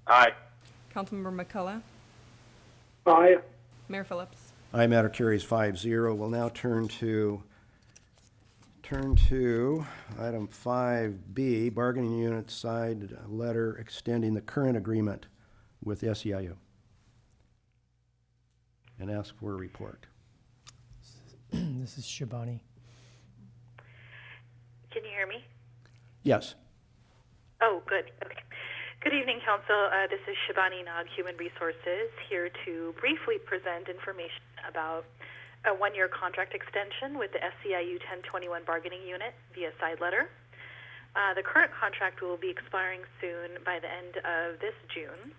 Aye. Councilmember McCullough. Aye. Mayor Phillips. Aye, matter carries 5-0. We'll now turn to item 5B, bargaining unit side letter extending the current agreement with SEIU, and ask for a report. This is Shabani. Can you hear me? Yes. Oh, good. Okay. Good evening, Council. This is Shabani Nag, Human Resources, here to briefly present information about a one-year contract extension with the SEIU 1021 bargaining unit via side letter. The current contract will be expiring soon by the end of this June.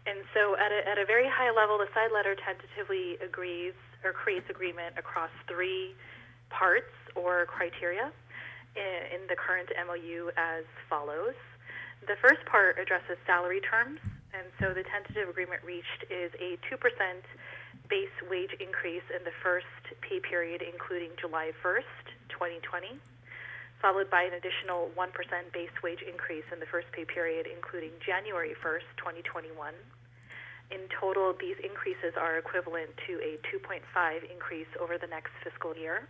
And so at a very high level, the side letter tentatively agrees or creates agreement across three parts or criteria in the current MOU as follows. The first part addresses salary terms, and so the tentative agreement reached is a 2% base wage increase in the first pay period, including July 1st, 2020, followed by an additional 1% base wage increase in the first pay period, including January 1st, 2021. In total, these increases are equivalent to a 2.5 increase over the next fiscal year.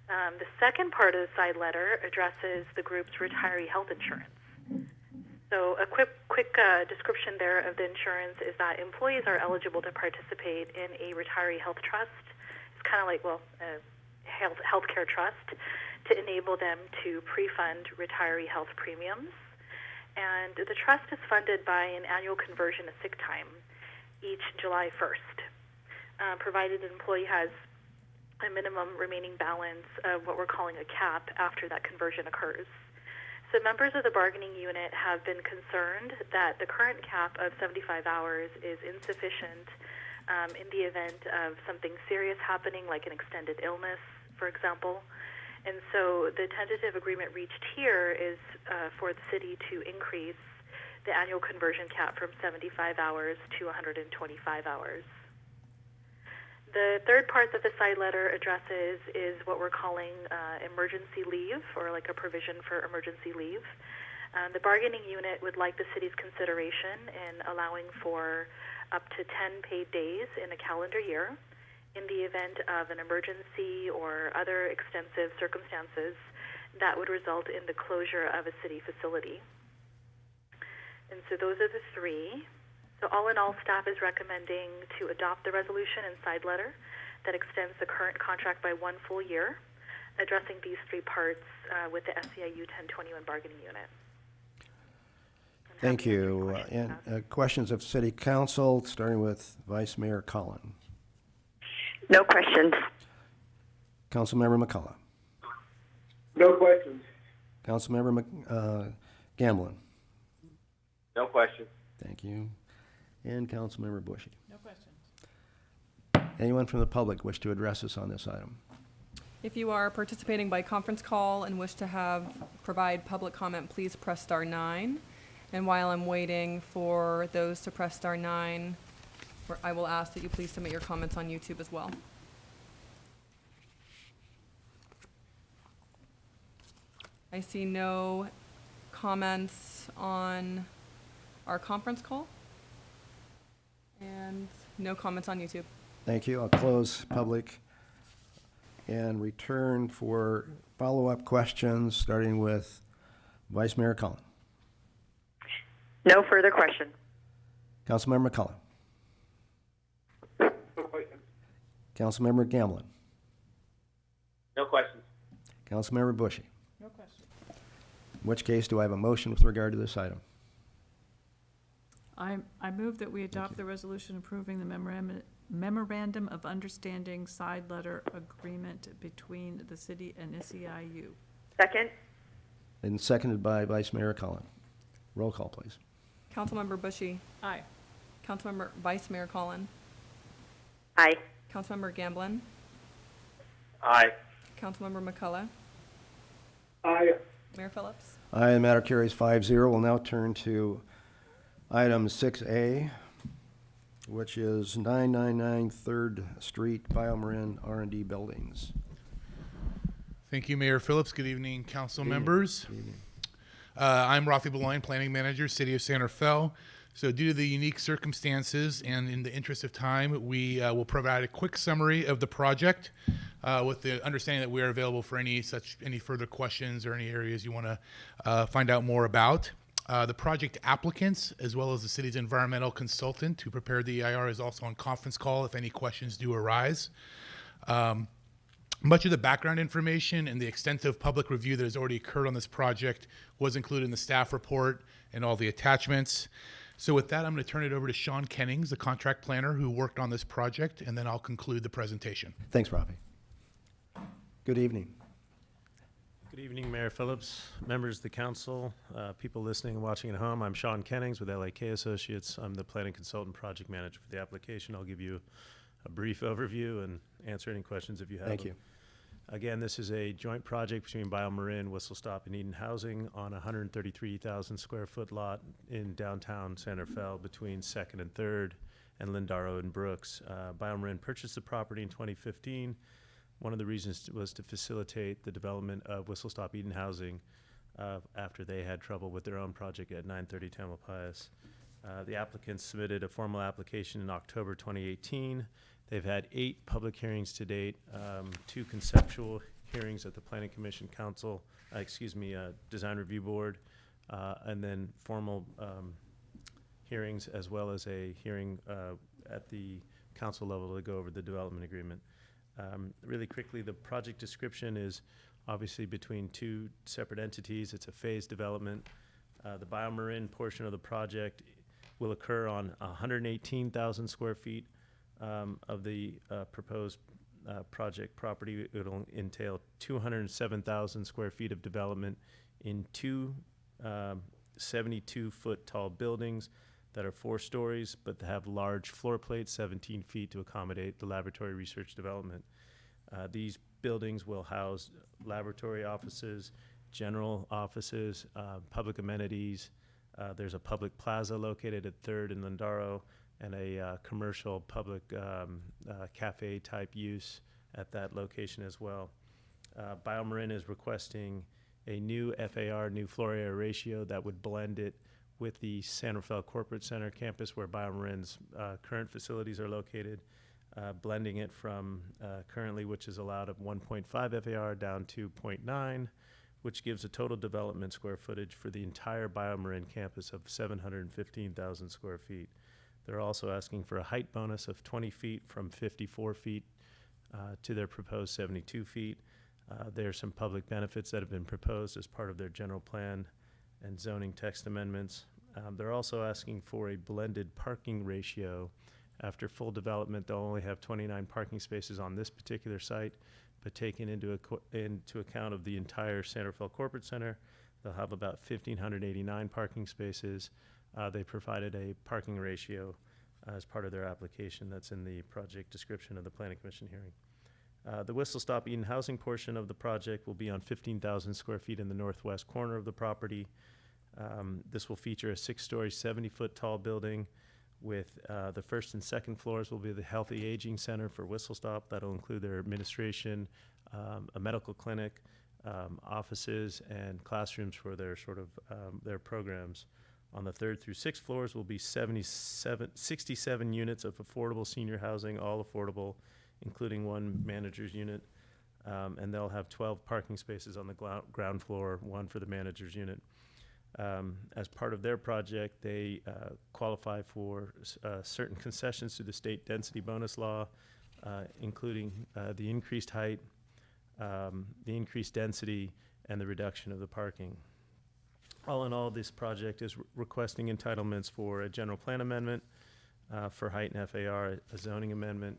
The second part of the side letter addresses the group's retiree health insurance. So a quick description there of the insurance is that employees are eligible to participate in a retiree health trust. It's kind of like, a healthcare trust to enable them to pre-fund retiree health premiums. And the trust is funded by an annual conversion of sick time each July 1st, provided an employee has a minimum remaining balance of what we're calling a cap after that conversion occurs. So members of the bargaining unit have been concerned that the current cap of 75 hours is insufficient in the event of something serious happening, like an extended illness, for example. And so the tentative agreement reached here is for the city to increase the annual conversion cap from 75 hours to 125 hours. The third part that the side letter addresses is what we're calling emergency leave, or like a provision for emergency leave. The bargaining unit would like the city's consideration in allowing for up to 10 paid days in a calendar year in the event of an emergency or other extensive circumstances that would result in the closure of a city facility. And so those are the three. So all in all, staff is recommending to adopt the resolution and side letter that extends the current contract by 1 full year, addressing these three parts with the SEIU 1021 bargaining unit. Thank you. And questions of City Council, starting with Vice Mayor Collin. No questions. Councilmember McCullough. No questions. Councilmember Gamblin. No questions. Thank you. And Councilmember Bushy. No questions. Anyone from the public wish to address us on this item? If you are participating by conference call and wish to provide public comment, please press star 9. And while I'm waiting for those to press star 9, I will ask that you please submit your comments on YouTube as well. I see no comments on our conference call and no comments on YouTube. Thank you. I'll close public and return for follow-up questions, starting with Vice Mayor Collin. No further questions. Councilmember McCullough. No questions. Councilmember Gamblin. No questions. Councilmember Bushy. No questions. In which case, do I have a motion with regard to this item? I move that we adopt the resolution approving the memorandum of understanding side letter agreement between the city and SEIU. Second? And seconded by Vice Mayor Collin. Roll call, please. Councilmember Bushy. Aye. Councilmember Vice Mayor Collin. Aye. Councilmember Gamblin. Aye. Councilmember McCullough. Aye. Mayor Phillips. Aye, the matter carries 5-0. We'll now turn to item 6A, which is 999 3rd Street, BioMarin R&D Buildings. Thank you, Mayor Phillips. Good evening, council members. Good evening. I'm Rafi Beloin, Planning Manager, City of Santa Fe. So due to the unique circumstances and in the interest of time, we will provide a quick summary of the project with the understanding that we are available for any further questions or any areas you want to find out more about. The project applicants, as well as the city's environmental consultant who prepared the EIR, is also on conference call if any questions do arise. Much of the background information and the extensive public review that has already occurred on this project was included in the staff report and all the attachments. So with that, I'm going to turn it over to Sean Kennings, the contract planner who worked on this project, and then I'll conclude the presentation. Thanks, Rafi. Good evening. Good Good evening, Mayor Phillips, members of the council, people listening and watching at home. I'm Sean Kennings with LAK Associates. I'm the planning consultant project manager for the application. I'll give you a brief overview and answer any questions if you have Thank them. you. Again, this is a joint project between BioMarin, Whistlestop, and Eden Housing on a 133,000 square foot lot in downtown Santa Fe between 2nd and 3rd and Lindaro and Brooks. BioMarin purchased the property in 2015. One of the reasons was to facilitate the development of Whistlestop Eden Housing after they had trouble with their own project at 930 Tamalpais. The applicants submitted a formal application in October 2018. They've had 8 public hearings to date, 2 conceptual hearings at the Planning Commission Council, Design Review Board, and then formal hearings as well as a hearing at the council level to go over the development agreement. Really quickly, the project description is obviously between 2 separate entities. It's a phased development. The BioMarin portion of the project will occur on 118,000 square feet of the proposed project property. It'll entail 207,000 square feet of development in 2 72-foot tall buildings that are 4 stories, but have large floor plates, 17 feet, to accommodate the laboratory research development. These buildings will house laboratory offices, general offices, public amenities. There's a public plaza located at 3rd and Lindaro, and a commercial public cafe type use at that location as well. BioMarin is requesting a new FAR, new floor area ratio, that would blend it with the San Rafael Corporate Center campus where BioMarin's current facilities are located, blending it from currently, which is allowed of 1.5 FAR down to 0.9, which gives a total development square footage for the entire BioMarin campus of 715,000 square feet. They're also asking for a height bonus of 20 feet from 54 feet to their proposed 72 feet. There are some public benefits that have been proposed as part of their general plan and zoning text amendments. They're also asking for a blended parking ratio. After full development, they'll only have 29 parking spaces on this particular site, but taking into account of the entire San Rafael Corporate Center, they'll have about 1,589 parking spaces. They provided a parking ratio as part of their application that's in the project description of the Planning Commission hearing. The Whistlestop Eden Housing portion of the project will be on 15,000 square feet in the northwest corner of the property. This will feature a 6-story, 70-foot tall building with the first and second floors will be the Healthy Aging Center for Whistlestop. That'll include their administration, a medical clinic, offices, and classrooms for their their programs. On the 3rd through 6th floors will be 67 units of affordable senior housing, all affordable, including 1 manager's unit. And they'll have 12 parking spaces on the ground floor, 1 for the manager's unit. As part of their project, they qualify for certain concessions through the state density bonus law, including the increased height, the increased density, and the reduction of the parking. All in all, this project is requesting entitlements for a general plan amendment for height and FAR, a zoning amendment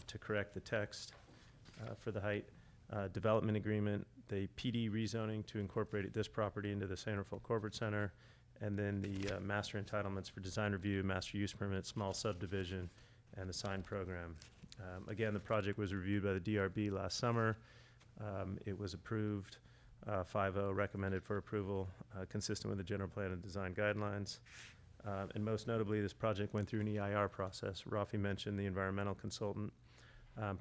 to correct the text for the height, development agreement, the PD rezoning to incorporate this property into the San Rafael Corporate Center, and then the master entitlements for design review, master use permit, small subdivision, and the sign program. Again, the project was reviewed by the DRB last summer. It was approved 5-0, recommended for approval, consistent with the general plan and design guidelines. And most notably, this project went through an EIR process. Rafi mentioned the environmental consultant.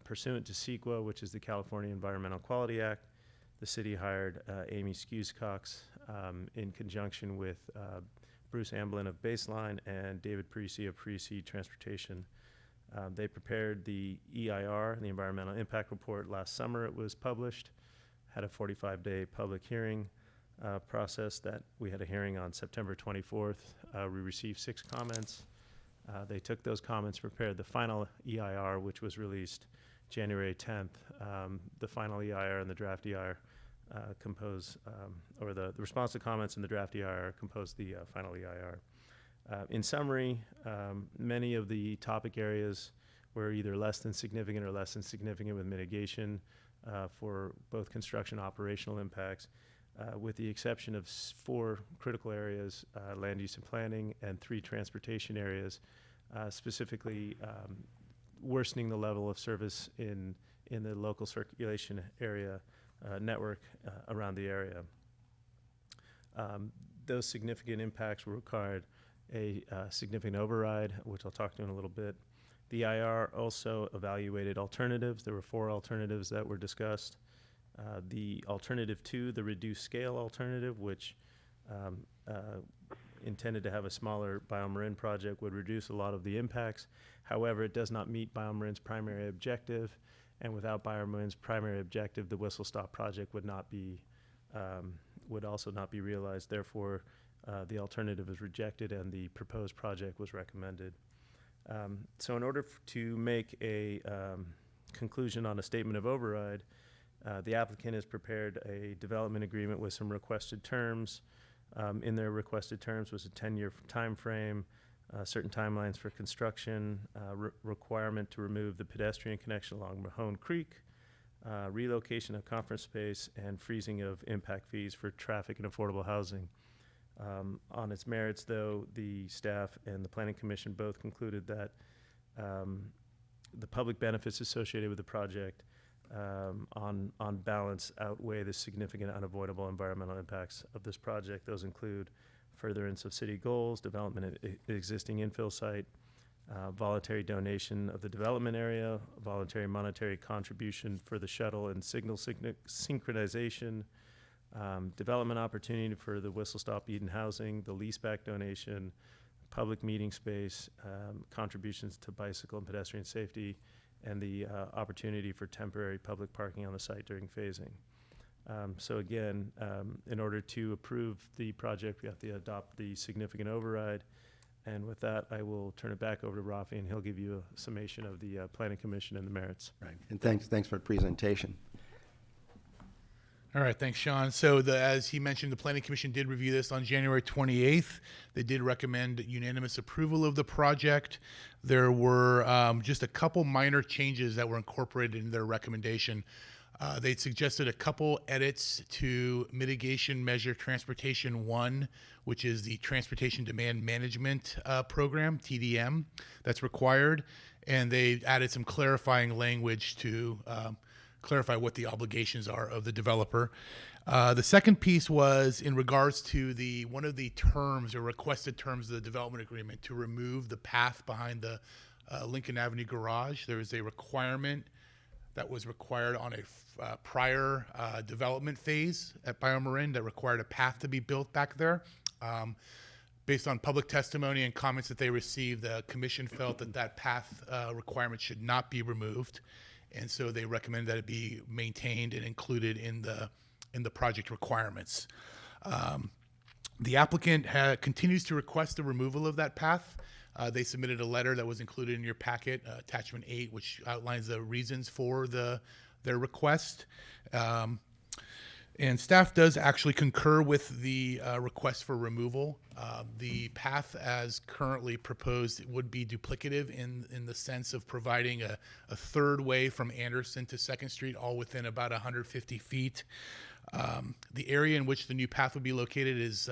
Pursuant to CEQA, which is the California Environmental Quality Act, the city hired Amy Skewscox in conjunction with Bruce Amblin of Baseline and David Parisi of Parisi Transportation. They prepared the EIR, the Environmental Impact Report, last summer. It was published, had a 45-day public hearing process that we had a hearing on September 24th. We received 6 comments. They took those comments, prepared the final EIR, which was released January 10th. The final EIR and the draft EIR the response to comments in the draft EIR composed the final EIR. In summary, many of the topic areas were either less than significant or less than significant with mitigation. for both construction and operational impacts, with the exception of 4 critical areas, land use and planning, and 3 transportation areas, specifically worsening the level of service in the local circulation area network around the area. Those significant impacts required a significant override, which I'll talk to in a little bit. The IR also evaluated alternatives. There were 4 alternatives that were discussed. The alternative 2, the reduced scale alternative, which intended to have a smaller BioMarin project, would reduce a lot of the impacts. However, it does not meet BioMarin's primary objective, and without BioMarin's primary objective, the Whistlestop project would not be would also not be realized. Therefore, the alternative is rejected, and the proposed project was recommended. So, in order to make a conclusion on a statement of override, the applicant has prepared a development agreement with some requested terms. In their requested terms was a 10-year time frame, certain timelines for construction, requirement to remove the pedestrian connection along Mahone Creek, relocation of conference space, and freezing of impact fees for traffic and affordable housing. On its merits, though, the staff and the Planning Commission both concluded that the public benefits associated with the project on balance outweigh the significant unavoidable environmental impacts of this project. Those include furtherance of city goals, development of existing infill site, voluntary donation of the development area, voluntary monetary contribution for the shuttle and signal synchronization, development opportunity for the Whistlestop Eden housing, the leaseback donation, public meeting space, contributions to bicycle and pedestrian safety, and the opportunity for temporary public parking on the site during phasing. So again, in order to approve the project, we have to adopt the significant override. And with that, I will turn it back over to Rafi, and he'll give you a summation of the Planning Commission and the merits. Right, and thanks for the presentation. All right, thanks, Sean. So as he mentioned, the Planning Commission did review this on January 28th. They did recommend unanimous approval of the project. There were just a couple minor changes that were incorporated in their recommendation. They suggested a couple edits to Mitigation Measure Transportation 1, which is the Transportation Demand Management Program, TDM, that's required. And they added some clarifying language to clarify what the obligations are of the developer. The second piece was in regards to one of the terms or requested terms of the development agreement to remove the path behind the Lincoln Avenue garage. There is a requirement that was required on a prior development phase at BioMarin that required a path to be built back there. Based on public testimony and comments that they received, the commission felt that path requirement should not be removed. And so they recommend that it be maintained and included in the project requirements. The applicant continues to request the removal of that path. They submitted a letter that was included in your packet, attachment 8, which outlines the reasons for their request. And staff does actually concur with the request for removal. The path as currently proposed would be duplicative in the sense of providing a third way from Anderson to 2nd Street, all within about 150 feet. The area in which the new path would be located is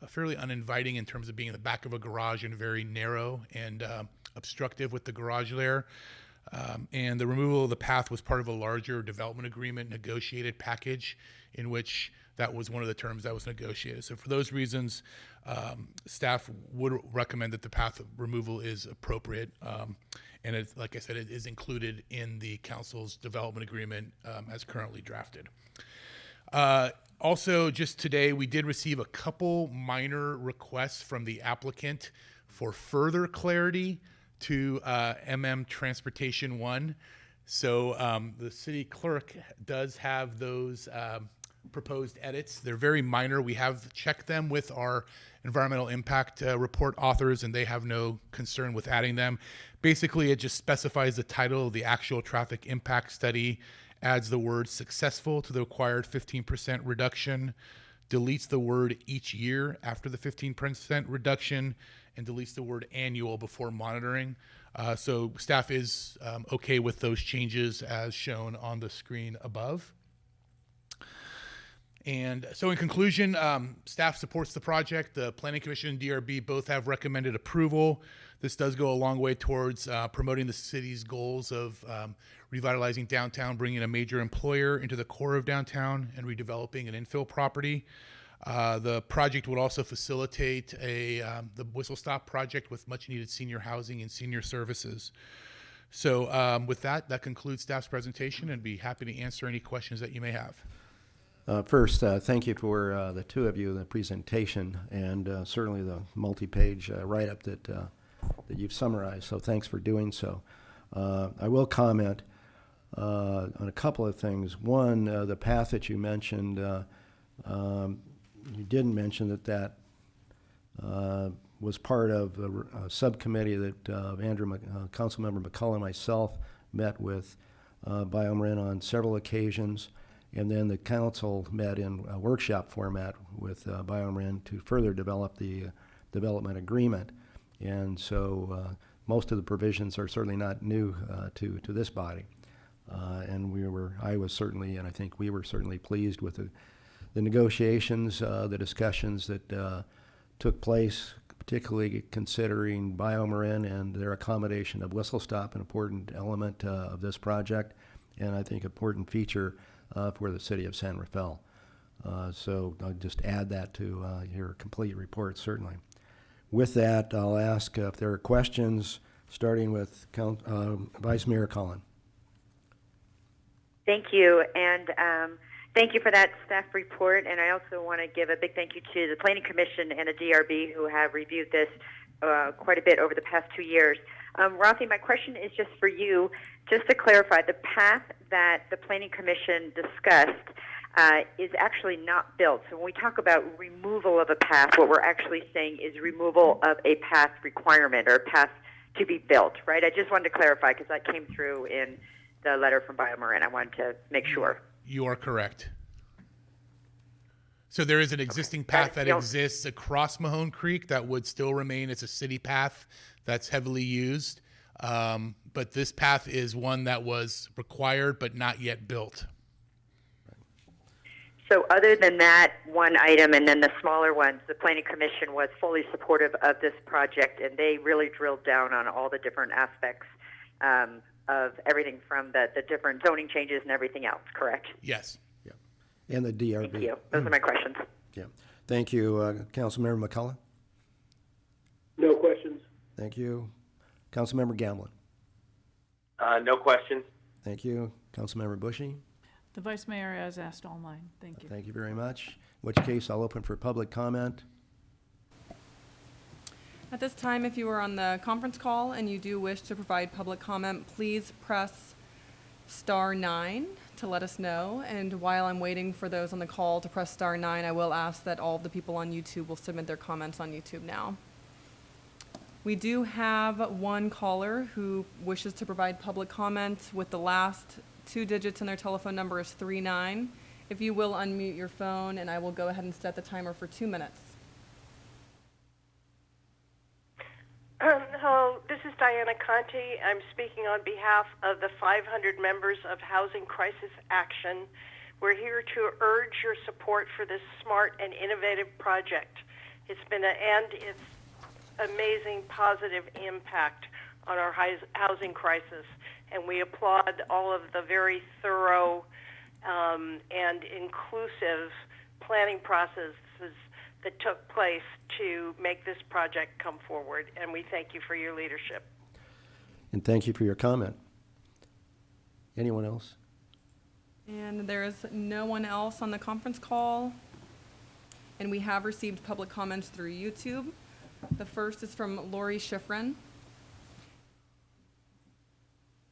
fairly uninviting in terms of being in the back of a garage and very narrow and obstructive with the garage there. And the removal of the path was part of a larger development agreement negotiated package in which that was one of the terms that was negotiated. So for those reasons, staff would recommend that the path removal is appropriate. And it, like I said, it is included in the council's development agreement as currently drafted. Also, just today, we did receive a couple minor requests from the applicant for further clarity to Transportation 1. So the city clerk does have those proposed edits. They're very minor. We have checked them with our environmental impact report authors, and they have no concern with adding them. Basically, it just specifies the title of the actual traffic impact study, adds the word successful to the required 15% reduction, deletes the word each year after the 15% reduction, and deletes the word annual before monitoring. So staff is okay with those changes as shown on the screen above. And so in conclusion, staff supports the project. The Planning Commission and DRB both have recommended approval. This does go a long way towards promoting the city's goals of revitalizing downtown, bringing a major employer into the core of downtown, and redeveloping an infill property. The project would also facilitate the Whistlestop project with much needed senior housing and senior services. So with that concludes staff's presentation, and be happy to answer any questions that you may have. First, thank you for the two of you, the presentation, and certainly the multi-page write-up that you've summarized. So thanks for doing so. I will comment on a couple of things. One, the path that you mentioned, you didn't mention that was part of a subcommittee that Councilmember McCullough and myself met with BioMarin on several occasions. And then the council met in a workshop format with BioMarin to further develop the development agreement. And so most of the provisions are certainly not new to this body. And I was certainly, and I think we were certainly pleased with the negotiations, the discussions that took place, particularly considering BioMarin and their accommodation of Whistlestop, an important element of this project, and I think important feature for the city of San Rafael. So I'll just add that to your complete report, certainly. With that, I'll ask if there are questions, starting with Vice Mayor Collin. Thank you, and thank you for that staff report. And I also want to give a big thank you to the Planning Commission and the DRB who have reviewed this quite a bit over the past 2 years. Rafi, my question is just for you, just to clarify, the path that the Planning Commission discussed is actually not built. So when we talk about removal of a path, what we're actually saying is removal of a path requirement or a path to be built, right? I just wanted to clarify because that came through in the letter from BioMarin. I wanted to make sure. You are correct. So there is an existing path that exists across Mahone Creek that would still remain. It's a city path that's heavily used. But this path is one that was required but not yet built. So other than that one item and then the smaller ones, the Planning Commission was fully supportive of this project, and they really drilled down on all the different aspects of everything from the different zoning changes and everything else, correct? Yes. Yeah. And the DRB. Thank you. Those are my questions. Yeah. Thank you, Councilmember McCullough. No questions. Thank you. Councilmember Gamblin. No questions. Thank you. Councilmember Bushy. The Vice Mayor has asked all mine. Thank you. Thank you very much. In which case, I'll open for public comment. At this time, if you are on the conference call and you do wish to provide public comment, please press *9 to let us know. And while I'm waiting for those on the call to press *9, I will ask that all of the people on YouTube will submit their comments on YouTube now. We do have one caller who wishes to provide public comment with the last 2 digits in their telephone number is 39. If you will unmute your phone, and I will go ahead and set the timer for 2 minutes. Hello, this is Diana Conti. I'm speaking on behalf of the 500 members of Housing Crisis Action. We're here to urge your support for this smart and innovative project. It's been its amazing positive impact on our housing crisis, and we applaud all of the very thorough and inclusive planning processes that took place to make this project come forward, and we thank you for your leadership. And thank you for your comment. Anyone else? And there is no one else on the conference call. And we have received public comments through YouTube. The first is from Lori Schifrin.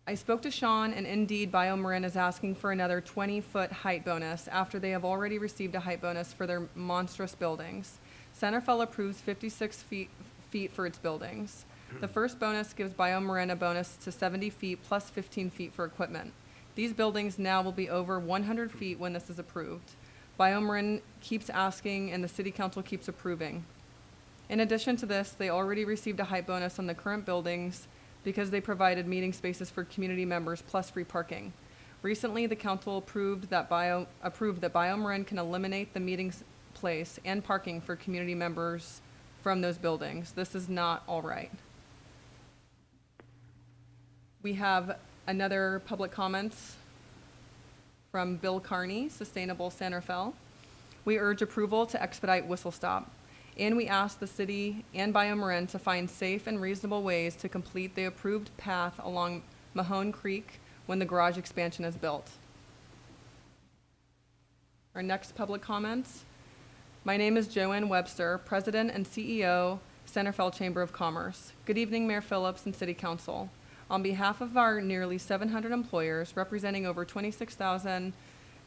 I spoke to Sean, and indeed BioMarin is asking for another 20-foot height bonus after they have already received a height bonus for their monstrous buildings. Santa Fe approves 56 feet for its buildings. The first bonus gives BioMarin a bonus to 70 feet plus 15 feet for equipment. These buildings now will be over 100 feet when this is approved. BioMarin keeps asking and the City Council keeps approving. In addition to this, they already received a height bonus on the current buildings because they provided meeting spaces for community members plus free parking. Recently, the council approved that BioMarin can eliminate the meeting place and parking for community members from those buildings. This is not all right. We have another public comments from Bill Carney, Sustainable Santa Fe. We urge approval to expedite Whistlestop, and we ask the city and BioMarin to find safe and reasonable ways to complete the approved path along Mahone Creek when the garage expansion is built. Our next public comments. My name is Joanne Webster, President and CEO, Santa Fe Chamber of Commerce. Good evening, Mayor Phillips and City Council. On behalf of our nearly 700 employers, representing over 26,000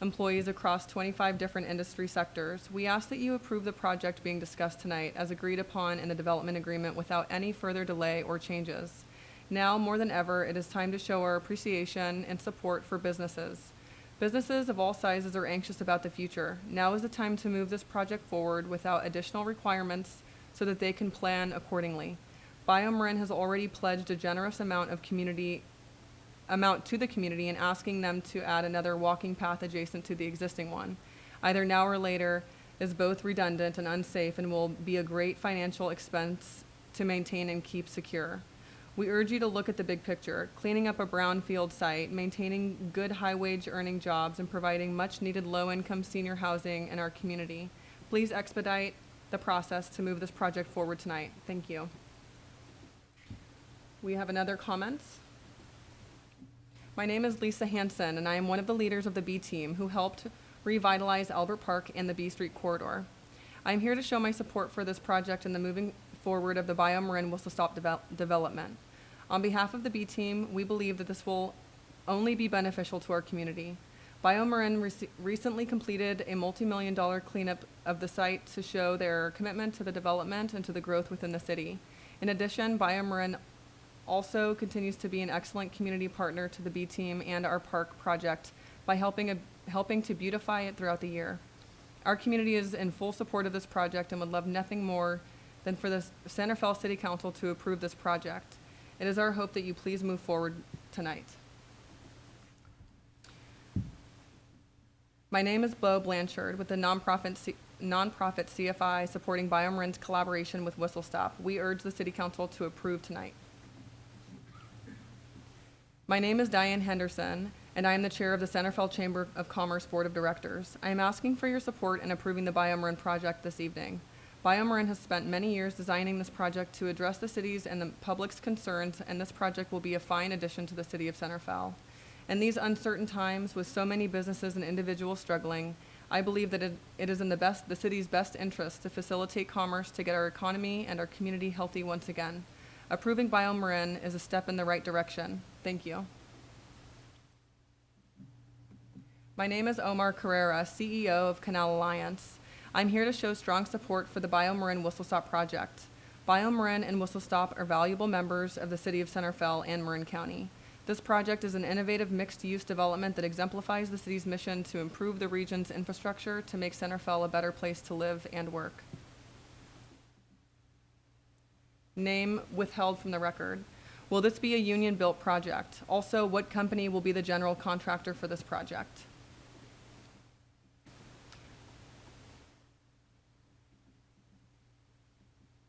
employees across 25 different industry sectors, we ask that you approve the project being discussed tonight as agreed upon in the development agreement without any further delay or changes. Now, more than ever, it is time to show our appreciation and support for businesses. Businesses of all sizes are anxious about the future. Now is the time to move this project forward without additional requirements so that they can plan accordingly. BioMarin has already pledged a generous amount to the community in asking them to add another walking path adjacent to the existing one. Either now or later is both redundant and unsafe and will be a great financial expense to maintain and keep secure. We urge you to look at the big picture, cleaning up a brownfield site, maintaining good high-wage earning jobs, and providing much-needed low-income senior housing in our community. Please expedite the process to move this project forward tonight. Thank you. We have another comment. My name is Lisa Hansen, and I am one of the leaders of the B team who helped revitalize Albert Park and the B Street corridor. I am here to show my support for this project and the moving forward of the BioMarin Whistlestop development. On behalf of the B team, we believe that this will only be beneficial to our community. BioMarin recently completed a multi-million-dollar cleanup of the site to show their commitment to the development and to the growth within the city. In addition, BioMarin also continues to be an excellent community partner to the B team and our park project by helping to beautify it throughout the year. Our community is in full support of this project and would love nothing more than for the Santa Fe City Council to approve this project. It is our hope that you please move forward tonight. My name is Bo Blanchard with the nonprofit CFI supporting BioMarin's collaboration with Whistlestop. We urge the City Council to approve tonight. My name is Diane Henderson, and I am the chair of the Santa Fe Chamber of Commerce Board of Directors. I am asking for your support in approving the BioMarin project this evening. BioMarin has spent many years designing this project to address the city's and the public's concerns, and this project will be a fine addition to the city of Santa Fe. In these uncertain times, with so many businesses and individuals struggling, I believe that it is in the city's best interest to facilitate commerce to get our economy and our community healthy once again. Approving BioMarin is a step in the right direction. Thank you. My name is Omar Carrera, CEO of Canal Alliance. I'm here to show strong support for the BioMarin Whistlestop project. BioMarin and Whistlestop are valuable members of the city of Santa Fe and Marin County. This project is an innovative mixed-use development that exemplifies the city's mission to improve the region's infrastructure to make Santa Fe a better place to live and work. Name withheld from the record. Will this be a union-built project? Also, what company will be the general contractor for this project?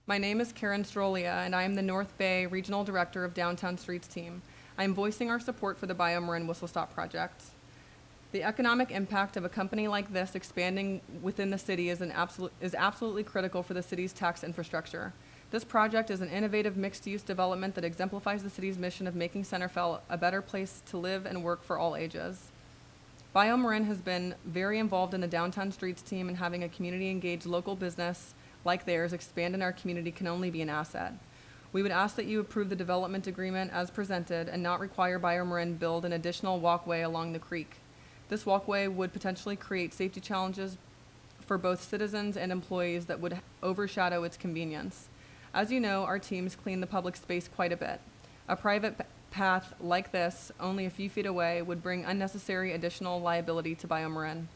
My name is Karen Strolia, and I am the North Bay Regional Director of Downtown Streets Team. I am voicing our support for the BioMarin Whistlestop project. The economic impact of a company like this expanding within the city is absolutely critical for the city's tax infrastructure. This project is an innovative mixed-use development that exemplifies the city's mission of making Santa Fe a better place to live and work for all ages. BioMarin has been very involved in the Downtown Streets Team, and having a community-engaged local business like theirs expand in our community can only be an asset. We would ask that you approve the development agreement as presented and not require BioMarin build an additional walkway along the creek. This walkway would potentially create safety challenges for both citizens and employees that would overshadow its convenience. As you know, our teams clean the public space quite a bit. A private path like this, only a few feet away, would bring unnecessary additional liability to BioMarin.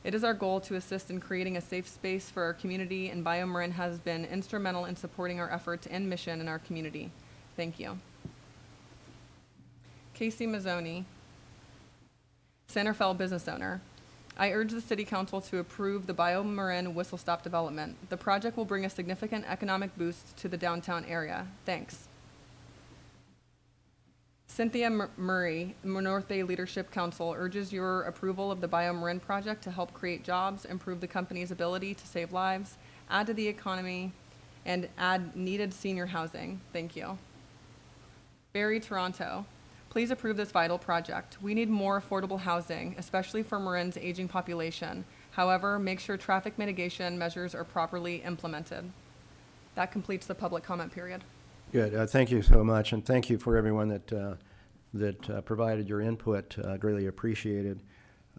It is our goal to assist in creating a safe space for our community, and BioMarin has been instrumental in supporting our efforts and mission in our community. Thank you. Casey Mazzoni, Santerfell business owner. I urge the City Council to approve the BioMarin Whistlestop development. The project will bring a significant economic boost to the downtown area. Thanks. Cynthia Murray, North Bay Leadership Council, urges your approval of the BioMarin project to help create jobs, improve the company's ability to save lives, add to the economy, and add needed senior housing. Thank you. Barry Toronto, please approve this vital project. We need more affordable housing, especially for Marin's aging population. However, make sure traffic mitigation measures are properly implemented. That completes the public comment period. Good. Thank you so much, and thank you for everyone that provided your input. Greatly appreciated.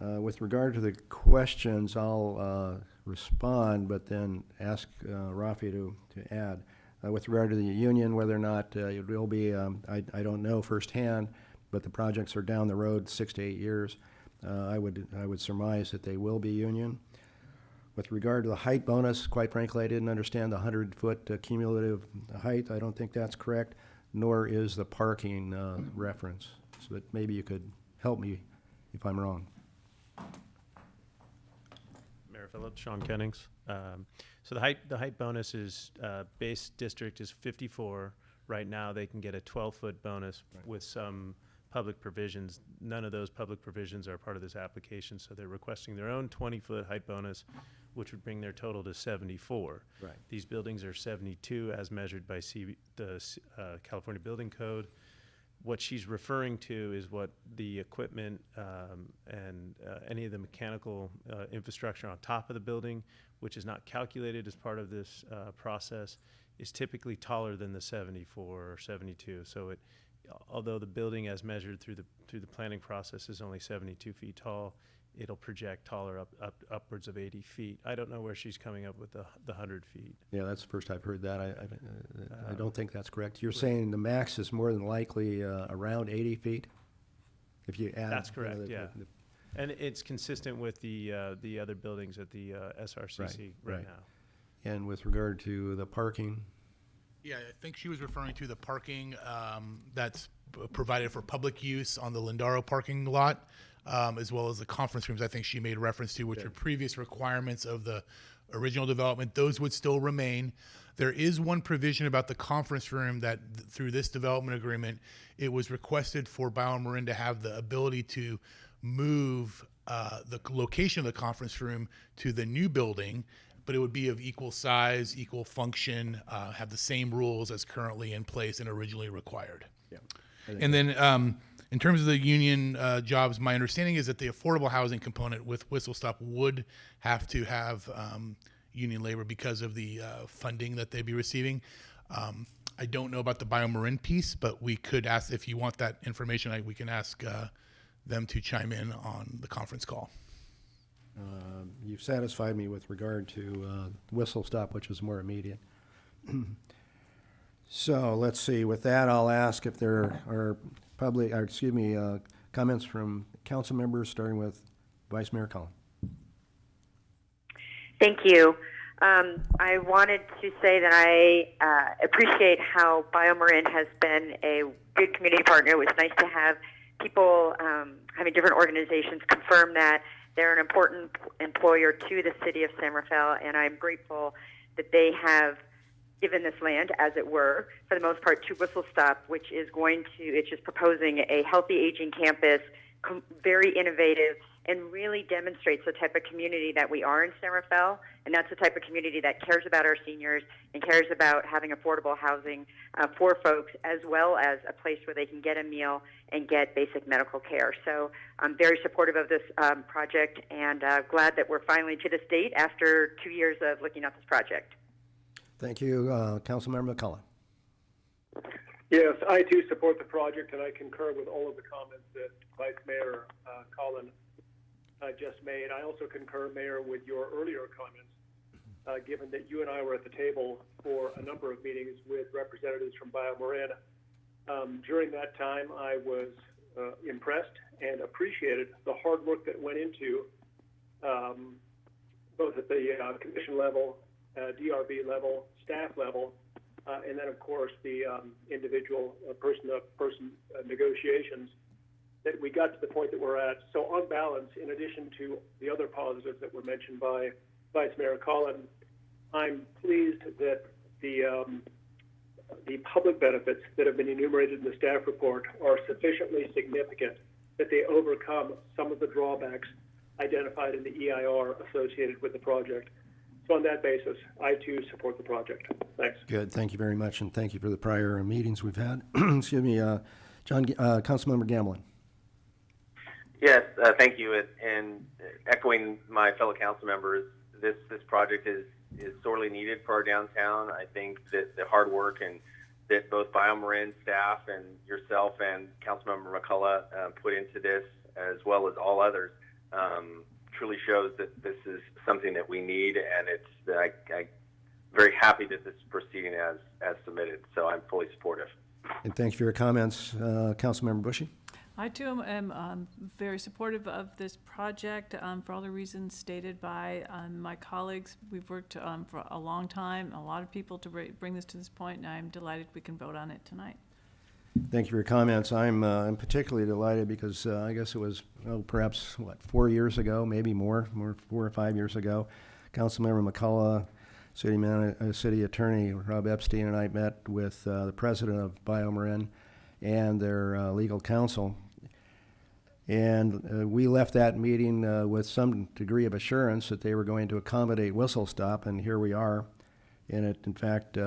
With regard to the questions, I'll respond, but then ask Rafi to add. With regard to the union, whether or not it will be, I don't know firsthand, but the projects are down the road 6 to 8 years. I would surmise that they will be union. With regard to the height bonus, quite frankly, I didn't understand the 100-foot cumulative height. I don't think that's correct, nor is the parking reference. So that maybe you could help me if I'm wrong. Mayor Phillips, Sean Kennings. So the height bonus is base district is 54. Right now, they can get a 12-foot bonus with some public provisions. None of those public provisions are part of this application, so they're requesting their own 20-foot height bonus, which would bring their total to 74. Right. These buildings are 72 as measured by the California Building Code. What she's referring to is what the equipment and any of the mechanical infrastructure on top of the building, which is not calculated as part of this process, is typically taller than the 74 or 72. So although the building as measured through the planning process is only 72 feet tall, it'll project taller upwards of 80 feet. I don't know where she's coming up with the 100 feet. Yeah, that's the first I've heard that. I don't think that's correct. You're saying the max is more than likely around 80 feet? If you add. That's correct, yeah. And it's consistent with the other buildings at the SRCC right now. And with regard to the parking? Yeah, I think she was referring to the parking that's provided for public use on the Lindaro parking lot, as well as the conference rooms I think she made reference to, which are previous requirements of the original development. Those would still remain. There is one provision about the conference room that through this development agreement, it was requested for BioMarin to have the ability to move the location of the conference room to the new building, but it would be of equal size, equal function, have the same rules as currently in place and originally required. Yeah. And then in terms of the union jobs, my understanding is that the affordable housing component with Whistlestop would have to have union labor because of the funding that they'd be receiving. I don't know about the BioMarin piece, but we could ask, if you want that information, we can ask them to chime in on the conference call. You've satisfied me with regard to Whistlestop, which is more immediate. So let's see. With that, I'll ask if there are comments from council members, starting with Vice Mayor Collin. Thank you. I wanted to say that I appreciate how BioMarin has been a good community partner. It was nice to have people, having different organizations confirm that they're an important employer to the city of San Rafael, and I'm grateful that they have given this land, as it were, for the most part, to Whistlestop, which is it's just proposing a healthy aging campus, very innovative, and really demonstrates the type of community that we are in San Rafael, and that's the type of community that cares about our seniors and cares about having affordable housing for folks, as well as a place where they can get a meal and get basic medical care. So I'm very supportive of this project, and glad that we're finally to this date after 2 years of looking at this project. Thank you. Councilmember McCullough. Yes, I too support the project, and I concur with all of the comments that Vice Mayor Collin just made. I also concur, Mayor, with your earlier comments, given that you and I were at the table for a number of meetings with representatives from BioMarin. During that time, I was impressed and appreciated the hard work that went into both at the commission level, DRB level, staff level, and then, of course, the individual person-to-person negotiations, that we got to the point that we're at. So on balance, in addition to the other positives that were mentioned by Vice Mayor Collin, I'm pleased that the public benefits that have been enumerated in the staff report are sufficiently significant that they overcome some of the drawbacks identified in the EIR associated with the project. So on that basis, I too support the project. Thanks. Good. Thank you very much, and thank you for the prior meetings we've had. Excuse me, Councilmember Gamblin. Yes, thank you. And echoing my fellow council members, this project is sorely needed for our downtown. I think that the hard work and that both BioMarin staff and yourself and Councilmember McCullough put into this, as well as all others, truly shows that this is something that we need, and I'm very happy that this is proceeding as submitted. So I'm fully supportive. And thank you for your comments, Councilmember Bushy. I too am very supportive of this project for all the reasons stated by my colleagues. We've worked for a long time, a lot of people to bring this to this point, and I'm delighted we can vote on it tonight. Thank you for your comments. I'm particularly delighted because I guess it was perhaps 4 years ago, maybe more 4 or 5 years ago, Councilmember McCullough, City Attorney Rob Epstein, and I met with the president of BioMarin and their legal counsel. And we left that meeting with some degree of assurance that they were going to accommodate Whistlestop, and here we are. And it, in fact,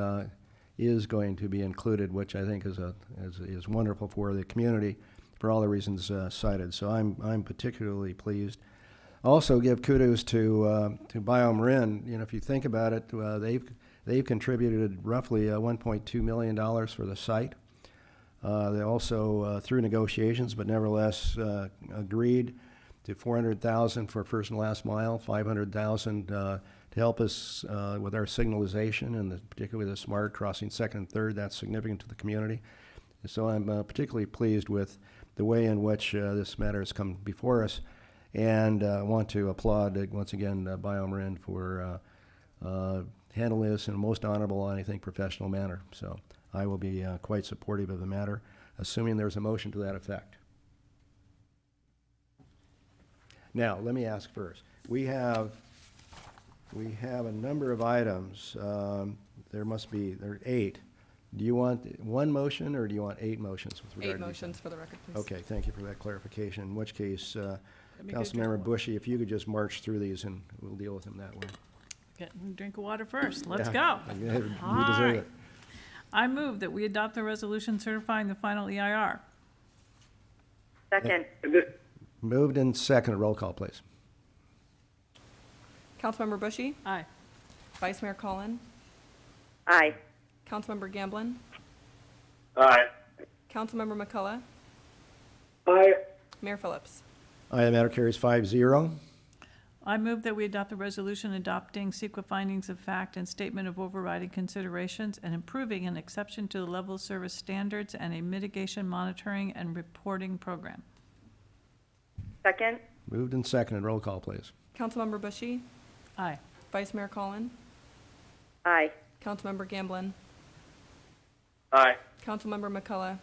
is going to be included, which I think is wonderful for the community for all the reasons cited. So I'm particularly pleased. Also, give kudos to BioMarin. You know, if you think about it, they've contributed roughly $1.2 million for the site. They also, through negotiations, but nevertheless agreed to $400,000 for first and last mile, $500,000 to help us with our signalization, and particularly the smart crossing second and third. That's significant to the community. So I'm particularly pleased with the way in which this matter has come before us, and want to applaud once again BioMarin for handling this in a most honorable and I think professional manner. So I will be quite supportive of the matter, assuming there's a motion to that effect. Now, let me ask first. We have a number of items. There are 8. Do you want one motion, or do you want 8 motions with regard 8 to motions for the record, please. Okay, thank you for that clarification. In which case, Councilmember Bushy, if you could just march through these, and we'll deal with them that way. Get a drink of water first. Let's Yeah, go. you deserve right. it. I move that we adopt the resolution certifying the final EIR. Second. Moved and seconded. Roll call, please. Councilmember Bushy? Aye. Vice Mayor Collin? Aye. Councilmember Gamblin? Aye. Councilmember McCullough? Aye. Mayor Phillips? Aye, the matter carries 5-0. I move that we adopt the resolution adopting CEQA findings of fact and statement of overriding considerations and improving an exception to the level of service standards and a mitigation monitoring and reporting program. Second. Moved and seconded. Roll call, please. Councilmember Bushy? Aye. Vice Mayor Collin? Aye. Councilmember Gamblin? Aye. Councilmember McCullough?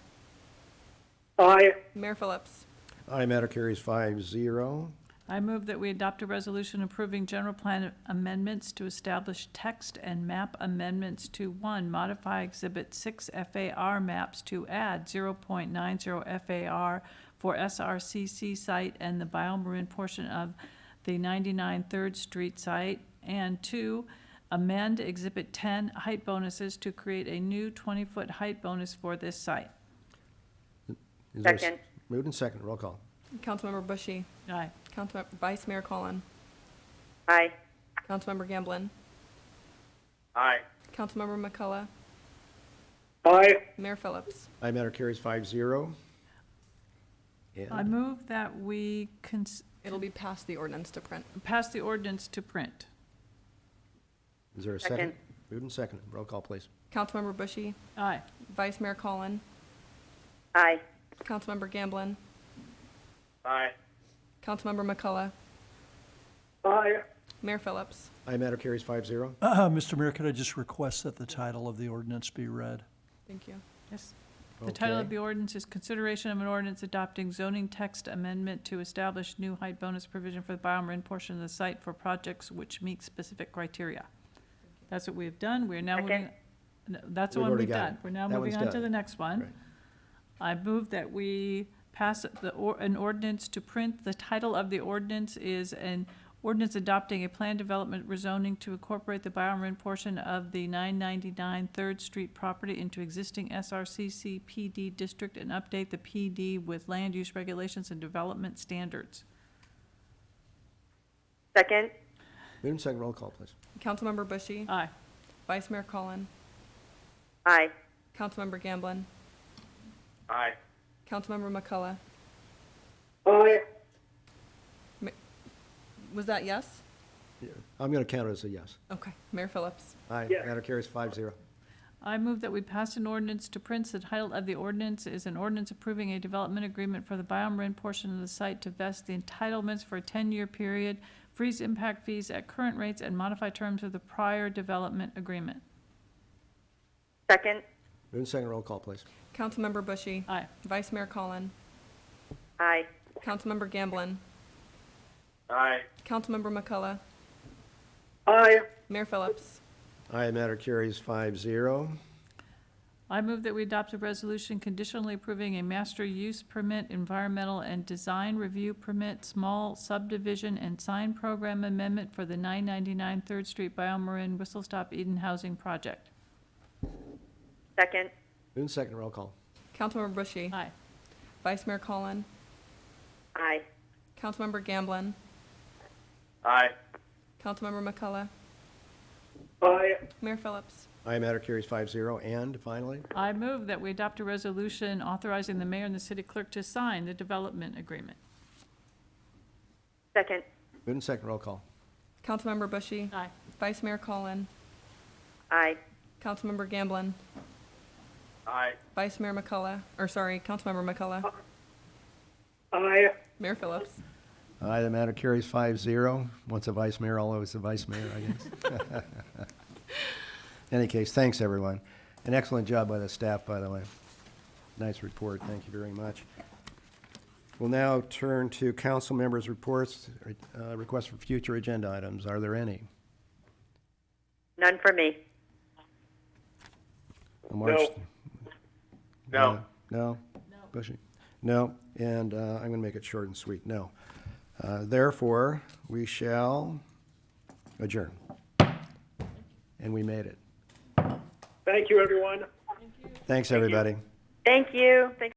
Aye. Mayor Phillips? Aye, matter carries 5-0. I move that we adopt a resolution approving general plan amendments to establish text and map amendments to 1, modify Exhibit 6 FAR maps to add 0.90 FAR for SRCC site and the BioMarin portion of the 99 3rd Street site, and 2, amend Exhibit 10 height bonuses to create a new 20-foot height bonus for this site. Second. Moved and seconded. Roll call. Councilmember Bushy? Aye. Vice Mayor Collin? Aye. Councilmember Gamblin? Aye. Councilmember McCullough? Aye. Mayor Phillips? Aye, matter carries 5-0. I move that we It'll be past the ordinance to print. pass the ordinance to print. Is there a second? Second. Moved and seconded. Roll call, please. Councilmember Bushy? Aye. Vice Mayor Collin? Aye. Councilmember Gamblin? Aye. Councilmember McCullough? Aye. Mayor Phillips. Aye, matter carries 5-0. Mr. Mayor, could I just request that the title of the ordinance be read? Thank you. Yes. The title Okay. of the ordinance is consideration of an ordinance adopting zoning text amendment to establish new height bonus provision for the BioMarin portion of the site for projects which meet specific criteria. That's what we've done. We're now moving, no, that's the We've one already we've got done. it. We're now That moving one's on to done. the next one. Right. I move that we pass an ordinance to print. The title of the ordinance is an ordinance adopting a plan development rezoning to incorporate the BioMarin portion of the 999 3rd Street property into existing SRCC PD district and update the PD with land use regulations and development standards. Second? Move in second. Roll call, please. Councilmember Bushy. Aye. Vice Mayor Collin. Aye. Councilmember Gamblin. Aye. Councilmember McCullough. Aye. Was that yes? I'm going to count it as a yes. Okay. Mayor Phillips. Aye, Yes. matter carries 5-0. I move that we pass an ordinance to print. The title of the ordinance is an ordinance approving a development agreement for the BioMarin portion of the site to vest the entitlements for a 10-year period, freeze impact fees at current rates, and modify terms of the prior development agreement. Second? Move in second. Roll call, please. Councilmember Bushy. Aye. Vice Mayor Collin. Aye. Councilmember Gamblin. Aye. Councilmember McCullough. Aye. Mayor Phillips. Aye, matter carries 5-0. I move that we adopt a resolution conditionally approving a master use permit, environmental and design review permit, small subdivision and sign program amendment for the 999 3rd Street BioMarin Whistlestop Eden Housing Project. Second? Move in second. Roll call. Councilmember Bushy. Aye. Vice Mayor Collin. Aye. Councilmember Gamblin. Aye. Councilmember McCullough. Aye. Mayor Phillips. Aye, matter carries 5-0. And finally, I move that we adopt a resolution authorizing the mayor and the city clerk to sign the development agreement. Second? move in second. Roll call. Councilmember Bushy. Aye. Vice Mayor Collin. Aye. Councilmember Gamblin. Aye. Vice Mayor McCullough, or sorry, Councilmember McCullough. Aye. Mayor Phillips. Aye, the matter carries 5-0. Once a vice mayor, always a vice mayor, I guess. In any case, thanks, everyone. An excellent job by the staff, by the way. Nice report. Thank you very much. We'll now turn to council members' reports, requests for future agenda items. Are there any? None for me. March- No. No? Bushy? No, and I'm going to make it short and sweet. No. Therefore, we shall adjourn. And we made it. Thank you, everyone. Thanks, everybody. Thank you. Thank